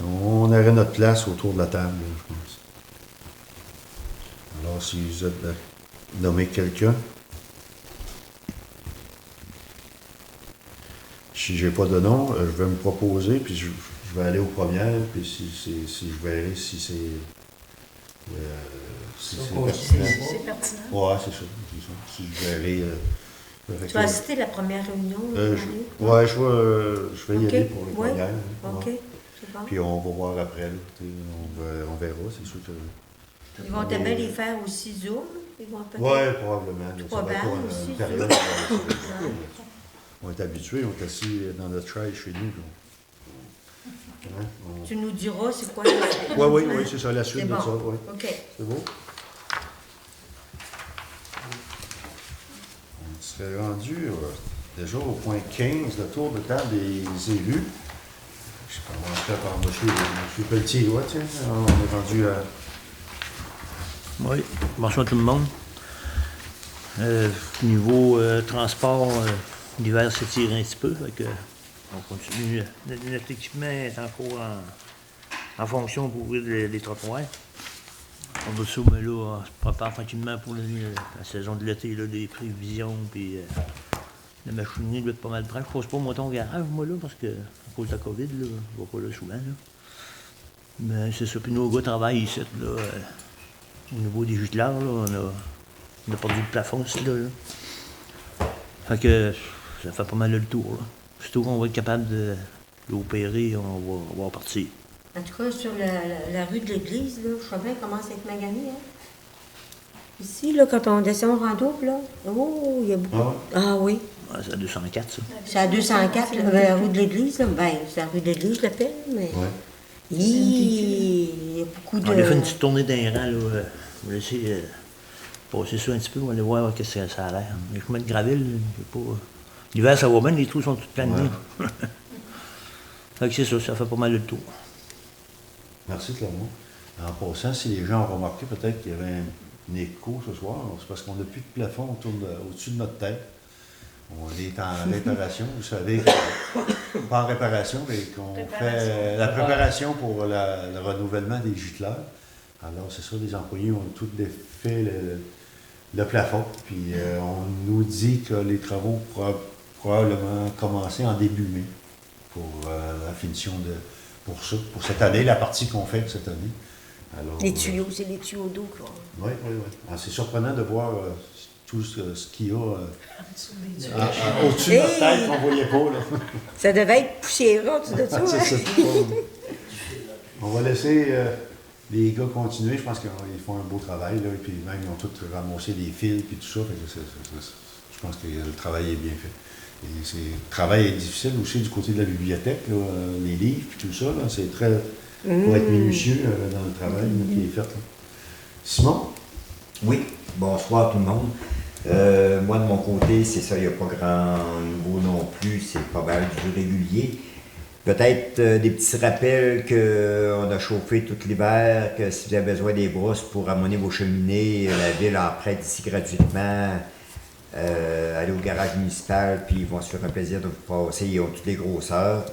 on aurait notre place autour de la table, là, je pense. Alors, si vous êtes nommé quelqu'un, si j'ai pas de nom, je vais me proposer, puis je vais aller aux premières, puis si je verrai si c'est pertinent. C'est pertinent. Ouais, c'est ça. Si je verrai. Tu vas assister à la première réunion? Ouais, je vais y Ok. aller pour les Ouais. premières. OK, Ouais. c'est bon. Puis on va voir après, là, on verra, c'est sûr que. Ils vont tellement les faire aussi Zoom? Ils vont peut-être... Oui, probablement. là, ça va Probable être pour aussi, une période. On est habitués, on est assis dans notre chaise chez nous. Hein, Tu nous diras c'est quoi Oui, c'est ça, la suite C'est de bon. ça. Oui. OK. C'est beau? On serait rendu déjà au point 15, le tour de table des élus. Je commencerai par M. Pelletier. Ouais, tiens, on est rendu à. Oui, bonsoir tout le monde. Niveau transport, l'hiver s'étire un petit peu, fait que on continue. Notre équipement est encore en fonction pour ouvrir les trottoirs. On va ça, mais là, on se prépare tranquillement pour la saison de l'été, là, des prévisions, puis la machinerie doit être pas mal prête. Je pose pas mon ton garage, moi, là, parce que, à cause de la COVID, là, je vais pas là souvent, là. Mais c'est ça, puis nos gars travaillent ici, là. Au niveau des gicleurs, là, on a perdu le plafond aussi, là. Fait que ça fait pas mal le tour, là. Surtout qu'on va être capable de l'opérer, on va partir. En tout cas, sur la rue de l'église, là, je sais bien comment c'est avec Magané, hein? Ici, là, quand on descend au rando, là, oh, il y a beaucoup... Ah oui. Ouais, c'est à 204, ça. C'est à 204, là, la rue de l'église, là. Ben, c'est la rue de l'église, je l'appelle, mais... Ouais. Il y a beaucoup de... On a fait une petite tournée d'un rang, là. On va laisser passer ça un petit peu, on va aller voir qu'est-ce que ça a l'air. Les chemins de gravel, j'ai pas... L'hiver, ça va bien, les trous sont tous pleins de nez. Fait que c'est ça fait pas mal le tour. Merci, Clermont. En passant, si les gens ont remarqué peut-être qu'il y avait un écho ce soir, c'est parce qu'on n'a plus de plafond au-dessus de notre tête. On est en réparation, vous savez, pas en réparation, mais qu'on fait la préparation pour le renouvellement des gîteleurs. Alors, c'est ça, les employés ont tout défait le plafond, puis on nous dit que les travaux pourraient probablement commencer en début mai pour la finition pour cette année, la partie qu'on fait cette année. Alors, Les tuyaux, c'est les tuyaux d'eau, quoi. Oui. C'est surprenant de voir tout ce qu'il y a au-dessus de notre tête qu'on ne voyait pas. Là. Ça devait être poussiéreux au-dessus de ça. C'est hein? ça. On va laisser les gars continuer. Je pense qu'ils font un beau travail. Là, et puis même, ils ont tous ramassé des fils et tout ça. Je pense que le travail est bien fait. Et le travail est difficile aussi du côté de la bibliothèque, là, les livres et tout ça. Là, c'est très... pour être minutieux dans le travail là, qui est fait. Là. Simon? Oui, bonsoir tout le monde. Moi, de mon côté, c'est ça, il n'y a pas grand nouveau non plus, c'est pas mal du régulier. Peut-être des petits rappels qu'on a chauffé tout l'hiver, que si vous avez besoin des brosses pour amener vos cheminées, la ville en prête ici gratuitement. Aller au garage municipal, puis ils vont se faire un plaisir de vous passer, ils ont toutes les grosseurs.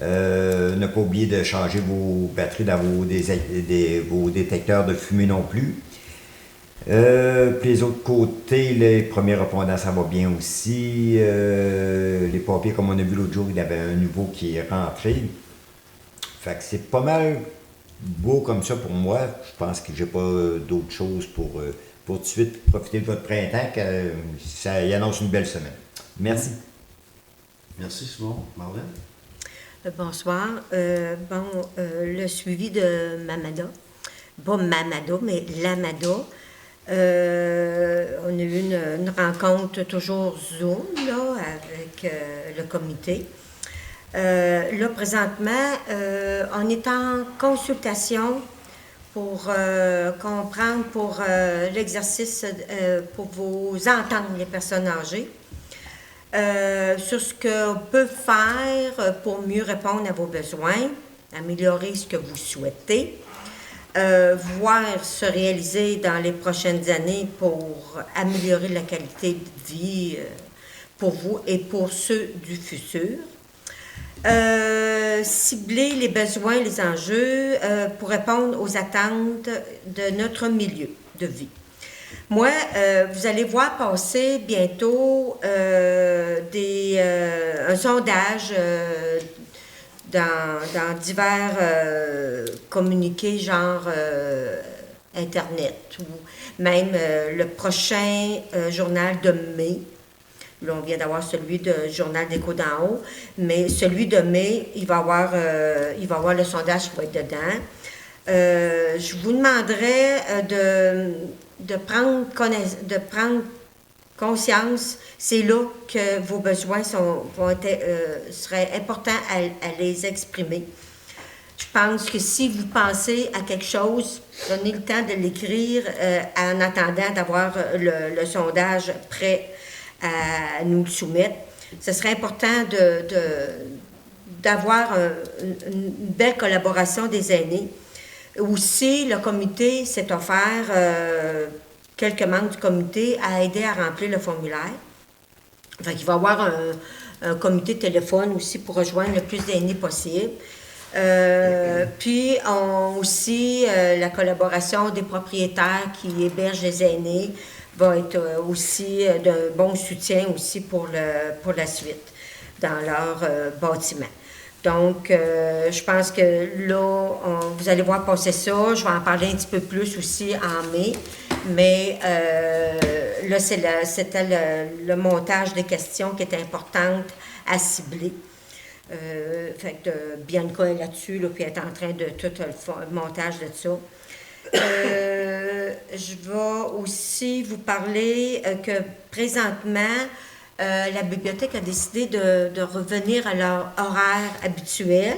Ne pas oublier de changer vos batteries dans vos détecteurs de fumée non plus. Puis les autres côtés, les premiers répondants, ça va bien aussi. Les papiers, comme on a vu l'autre jour, il y avait un nouveau qui est rentré. Fait que c'est pas mal beau comme ça pour moi. Je pense que j'ai pas d'autres choses pour tout de suite profiter de votre printemps, que ça y annonce une belle semaine. Merci. Merci Simon. Marlène? Bonsoir. Le suivi de Mamada, pas Mamada, mais Lamada. On a eu une rencontre toujours Zoom là, avec le comité. Là, présentement, on est en consultation pour comprendre pour l'exercice, pour vous entendre, les personnes âgées. Sur ce qu'on peut faire pour mieux répondre à vos besoins, améliorer ce que vous souhaitez, voir se réaliser dans les prochaines années pour améliorer la qualité de vie pour vous et pour ceux du futur. Cibler les besoins, les enjeux pour répondre aux attentes de notre milieu de vie. Moi, vous allez voir passer bientôt un sondage dans divers communiqués, genre Internet, ou même le prochain journal de mai. Là, on vient d'avoir celui du Journal d'Écho d'en haut, mais celui de mai, il va y avoir le sondage qui va être dedans. Je vous demanderais de prendre conscience, c'est là que vos besoins seraient importants à les exprimer. Je pense que si vous pensez à quelque chose, prenez le temps de l'écrire en attendant d'avoir le sondage prêt à nous le soumettre. Ce serait important d'avoir une belle collaboration des aînés. Aussi, le comité s'est offert, quelques membres du comité, à aider à remplir le formulaire. Fait qu'il va y avoir un comité de téléphone aussi pour rejoindre le plus d'aînés possible. Puis, aussi, la collaboration des propriétaires qui hébergent les aînés va être aussi d'un bon soutien aussi pour la suite dans leur bâtiment. Donc, je pense que là, vous allez voir passer ça. Je vais en parler un petit peu plus aussi en mai. Mais là, c'était le montage des questions qui était importante à cibler. Fait que Bianca est là-dessus, là, puis elle est en train de tout le montage de ça. Je vais aussi vous parler que présentement, la bibliothèque a décidé de revenir à leur horaire habituel.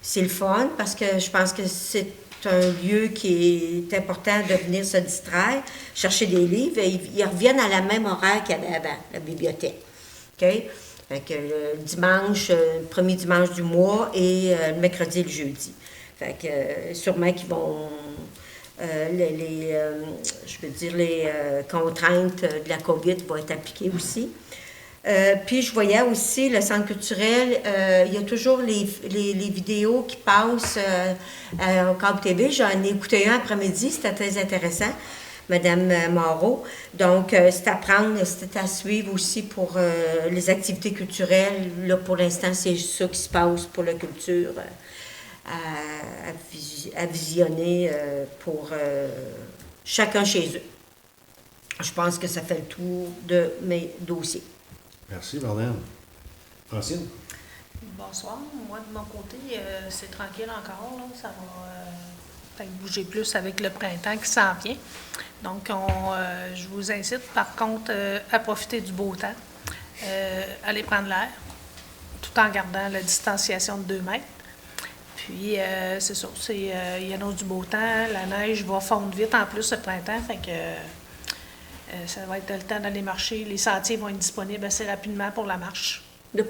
C'est le fun parce que je pense que c'est un lieu qui est important de venir se distraire, chercher des livres, et ils reviennent à la même horaire qu'il y avait avant, la bibliothèque. OK? Fait que le dimanche, le premier dimanche du mois et le mercredi et le jeudi. Fait que sûrement qu'ils vont... je veux dire, les contraintes de la COVID vont être appliquées aussi. Puis je voyais aussi le centre culturel, il y a toujours les vidéos qui passent au Câble TV. J'en ai écouté un après-midi, c'était très intéressant, Madame Moreau. Donc, c'est à prendre, c'est à suivre aussi pour les activités culturelles. Là, pour l'instant, c'est ça qui se passe pour la culture à visionner pour chacun chez eux. Je pense que ça fait le tour de mes dossiers. Merci, Marlène. Francine? Bonsoir. Moi, de mon côté, c'est tranquille encore. Là. Ça va peut-être bouger plus avec le printemps qui s'en vient. Donc, je vous incite, par contre, à profiter du beau temps, aller prendre l'air, tout en gardant la distanciation de 2 mètres. Puis, c'est ça, il y en a du beau temps. La neige va fondre vite en plus ce printemps, fait que ça va être le temps d'aller marcher. Les sentiers vont être disponibles assez rapidement pour la marche. Là,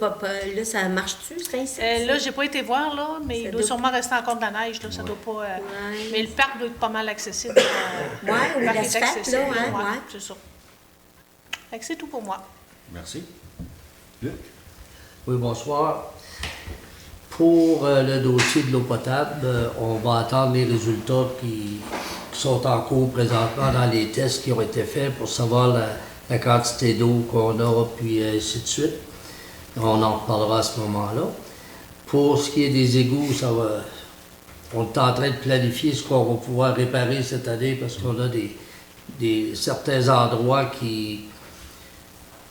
ça marche-tu, c'est ainsi? Là, j'ai pas été voir, là, mais il doit sûrement rester encore de la neige. Là, ça doit pas, Ouais. Mais le parc doit être pas mal accessible. Oui, ou le parc est l'asphalte, accessible, là, hein? ouais, Ouais. c'est ça. Fait que c'est tout pour moi. Merci. Luc? Oui, bonsoir. Pour le dossier de l'eau potable, on va attendre les résultats qui sont en cours présentement dans les tests qui ont été faits pour savoir la quantité d'eau qu'on a, puis ainsi de suite. On en reparlera à ce moment-là. Pour ce qui est des égouts, on est en train de planifier ce qu'on va pouvoir réparer cette année parce qu'on a certains endroits qui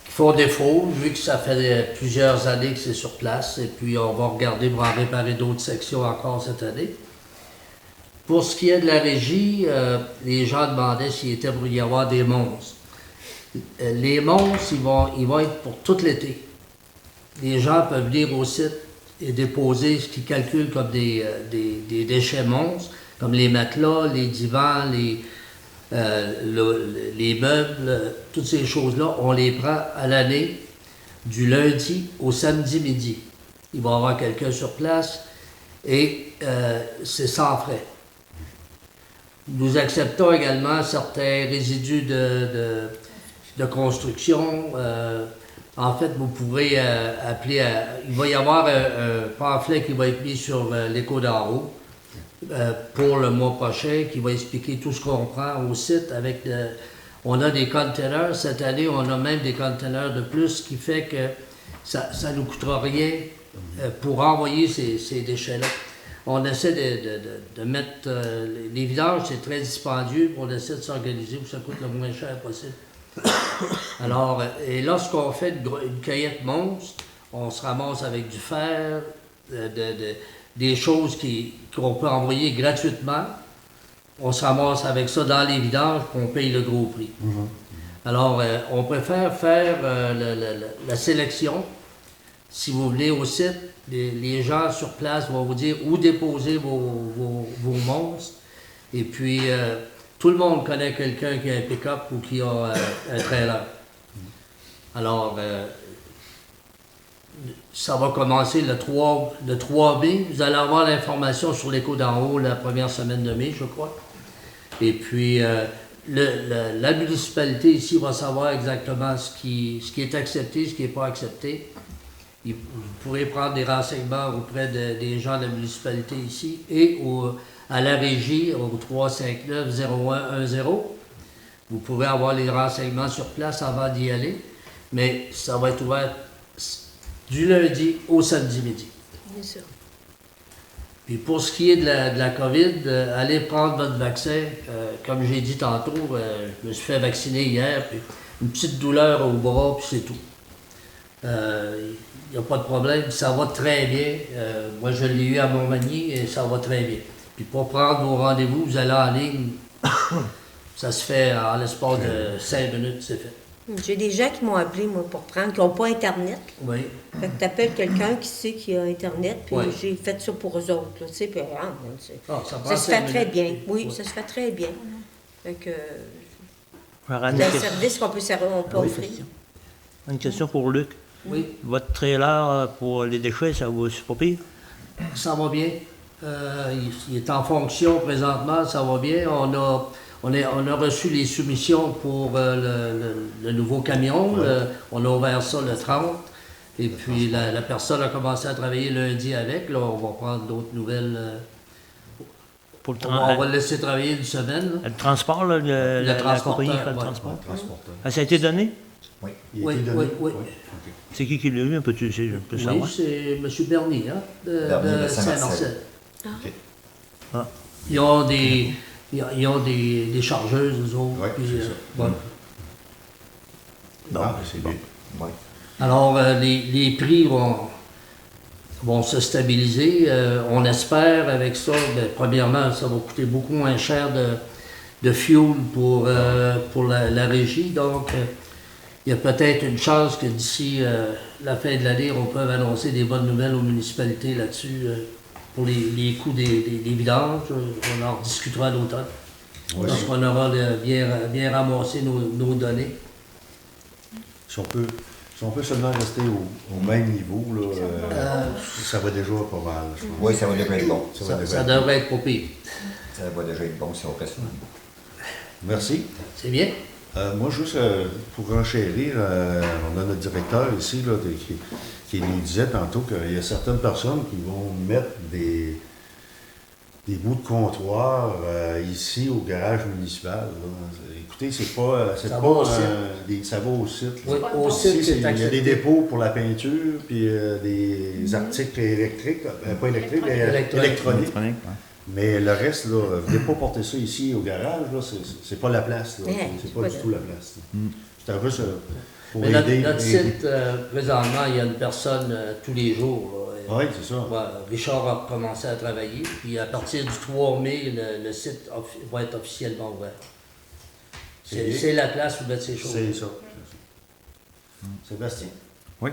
font défaut, vu que ça fait plusieurs années que c'est sur place. Et puis, on va regarder pour en réparer d'autres sections encore cette année. Pour ce qui est de la régie, les gens demandaient s'il était pour y avoir des monstres. Les monstres, ils vont être pour tout l'été. Les gens peuvent venir au site et déposer ce qu'ils calculent comme des déchets monstres, comme les matelas, les divans, les meubles, toutes ces choses-là, on les prend à l'année du lundi au samedi midi. Il va y avoir quelqu'un sur place et c'est sans frais. Nous acceptons également certains résidus de construction. En fait, vous pourrez appeler il va y avoir un pamphlet qui va être mis sur l'Écho d'en haut pour le mois prochain, qui va expliquer tout ce qu'on prend au site. On a des containers. Cette année, on a même des containers de plus, ce qui fait que ça ne nous coûtera rien pour envoyer ces déchets-là. On essaie de mettre... les vidanges, c'est très dispendieux. On essaie de s'organiser pour que ça coûte le moins cher possible. Alors, et lorsqu'on fait une cueillette monstre, on se ramasse avec du fer, des choses qu'on peut envoyer gratuitement. On se ramasse avec ça dans les vidanges, puis on paye le gros prix. Alors, on préfère faire la sélection. Si vous venez au site, les gens sur place vont vous dire où déposer vos monstres. Et puis, tout le monde connaît quelqu'un qui a un pick-up ou qui a un trailer. Alors, ça va commencer le 3 mai. Vous allez avoir l'information sur l'Écho d'en haut la première semaine de mai, je crois. Et puis, la municipalité ici va savoir exactement ce qui est accepté, ce qui n'est pas accepté. Vous pourrez prendre des renseignements auprès des gens de la municipalité ici et à la régie au 359-0110. Vous pouvez avoir les renseignements sur place avant d'y aller, mais ça va être ouvert du lundi au samedi midi. Bien sûr. Puis pour ce qui est de la COVID, allez prendre votre vaccin. Comme j'ai dit tantôt, je me suis fait vacciner hier, puis une petite douleur au bras, puis c'est tout. Il n'y a pas de problème, ça va très bien. Moi, je l'ai eu à Montmagny et ça va très bien. Puis pour prendre vos rendez-vous, vous allez en ligne. Ça se fait en l'espace de 5 minutes, c'est fait. J'ai des gens qui m'ont appelé, moi, pour prendre, qui n'ont pas Internet. Oui. Fait que tu appelles quelqu'un qui sait qu'il a Internet, puis Oui. j'ai fait ça pour eux autres, là, tu sais, puis Ça se fait très bien. Oui, Ça se fait très bien. Fait que Je vais c'est rendre un service qu'on peut offrir. une question pour Luc. Oui, Votre trailer pour les déchets, ça va, c'est pas pire? ça va bien. Il est en fonction présentement, ça va bien. On a reçu les soumissions pour le nouveau camion. Ouais. On a ouvert ça le 30. Et puis la personne a commencé à travailler lundi avec. Là, on va prendre d'autres nouvelles. Pour le On va le laisser travailler une semaine. Là. le transport, là, la compagnie qui fait le ouais. transport. Transporteur. Ah, ça a été donné? Oui. Il a Oui, été donné? oui. Ok. C'est qui l'a eu? Peux-tu savoir? Oui, c'est M. Bernier, hein, Bernier de de Saint-Marcel. Ok. Ah. Ils ont des chargeuses, eux autres. Oui, puis, c'est ça. voilà. Ah, c'est bien. Ouais. Alors, les prix vont se stabiliser. On espère avec ça, bien, premièrement, ça va coûter beaucoup moins cher de fuel pour la régie. Donc, il y a peut-être une chance que d'ici la fin de l'année, on peut annoncer des bonnes nouvelles aux municipalités là-dessus pour les coûts des vidanges. On en discutera à l'automne. Oui. Lorsqu'on aura bien ramassé nos données. Si on peut seulement rester au même niveau, là, ça va déjà pas mal, je pense. Oui, ça va déjà être bon. Ça devrait être pas pire. Ça va déjà être bon si on reste là. Merci. C'est bien? Moi, juste pour renchérir, on a notre directeur ici là, qui nous disait tantôt qu'il y a certaines personnes qui vont mettre des bouts de comptoir ici au garage municipal. Là. Écoutez, c'est pas Ça va au site. ça va au site. Oui, là. au Ici, site, c'est il y a accepté. des dépôts pour la peinture, puis des articles électriques, pas électriques, mais électroniques. Électronique, ouais. Mais le reste, là, venez pas porter ça ici au garage, là, c'est pas la place. Là. C'est pas du tout la place. C'était juste pour Mais aider. notre site, présentement, il y a une personne tous les jours. Là. Oui, c'est ça. Ouais, Richard a commencé à travailler, puis à partir du 3 mai, le site va être officiellement ouvert. C'est la place où mettre ses choses. C'est ça. Sébastien. Oui.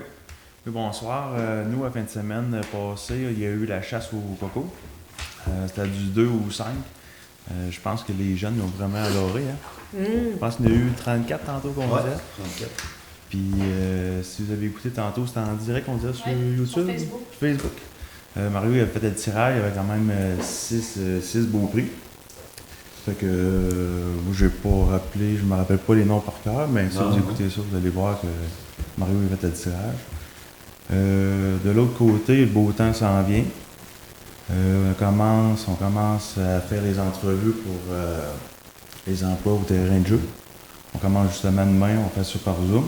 Oui, bonsoir. Nous, à fin de semaine passée, il y a eu la chasse au coco. C'était du 2 au 5. Je pense que les jeunes ils ont vraiment adoré. Hein? Je pense qu'il y en a eu 34 tantôt qu'on Ouais, disait. 34. Puis si vous avez écouté tantôt, c'était en direct, on disait sur YouTube. Sur Facebook. Facebook. Mario il avait fait le tirage, il y avait quand même 6 beaux prix. Fait que moi j'ai pas rappelé, je me rappelle pas les noms par cœur, mais si vous écoutez ça, vous allez voir que Mario a fait le tirage. De l'autre côté, le beau temps s'en vient. On commence à faire les entrevues pour les emplois au terrain de jeu. On commence justement demain, on fait ça par Zoom.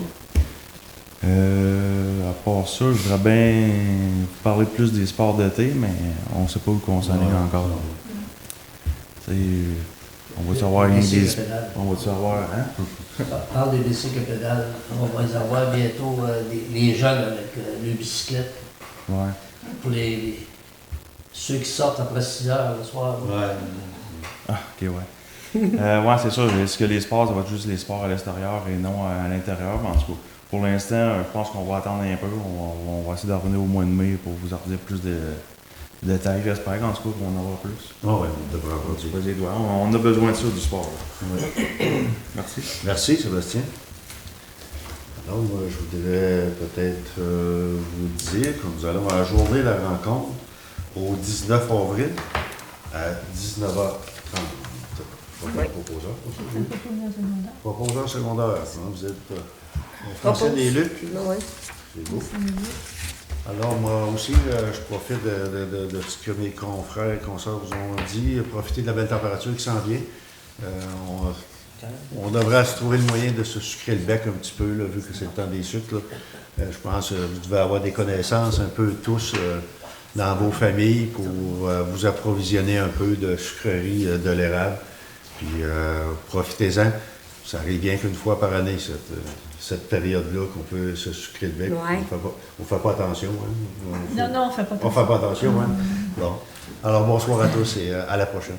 À part ça, je voudrais bien vous parler plus des sports d'été, mais on ne sait pas où qu'on s'en est encore. T'sais, on va savoir rien des. On va savoir, hein? Parle des bicycles pédales. On va les avoir bientôt, les jeunes avec les bicyclettes. Ouais. Pour ceux qui sortent après 6 heures le soir. Ouais. Ah, ok, ouais. Ouais, c'est sûr. Est-ce que les sports, ça va être juste les sports à l'extérieur et non à l'intérieur? En tout cas, pour l'instant, je pense qu'on va attendre un peu. On va essayer de revenir au mois de mai pour vous en redire plus de détails. J'espère qu'en tout cas qu'on en aura plus. Ah ouais, on devrait avoir du. Croisez les doigts. On a besoin de ça, du sport. Là. Ouais. Merci. Merci, Sébastien. Alors, moi, je voudrais peut-être vous dire que nous allons ajourner la rencontre au 19 avril à 19h30. Proposeur. Proposeur secondaire. Hein, vous êtes français des Lucs. Oui. C'est beau. Alors, moi aussi, je profite de ce que mes confrères et consoeurs vous ont dit, profiter de la belle température qui s'en vient. On devrait se trouver le moyen de se sucrer le bec un petit peu, là, vu que c'est le temps des sucres. Là. Je pense que vous devez avoir des connaissances un peu tous dans vos familles pour vous approvisionner un peu de sucreries de l'érable. Puis profitez-en. Ça arrive bien qu'une fois par année, cette période-là, qu'on peut se sucrer le bec. Ouais. On ne fait pas attention. Hein. Non, on ne fait pas On ne fait pas attention. Hein. Bon. Alors, bonsoir à tous et à la prochaine.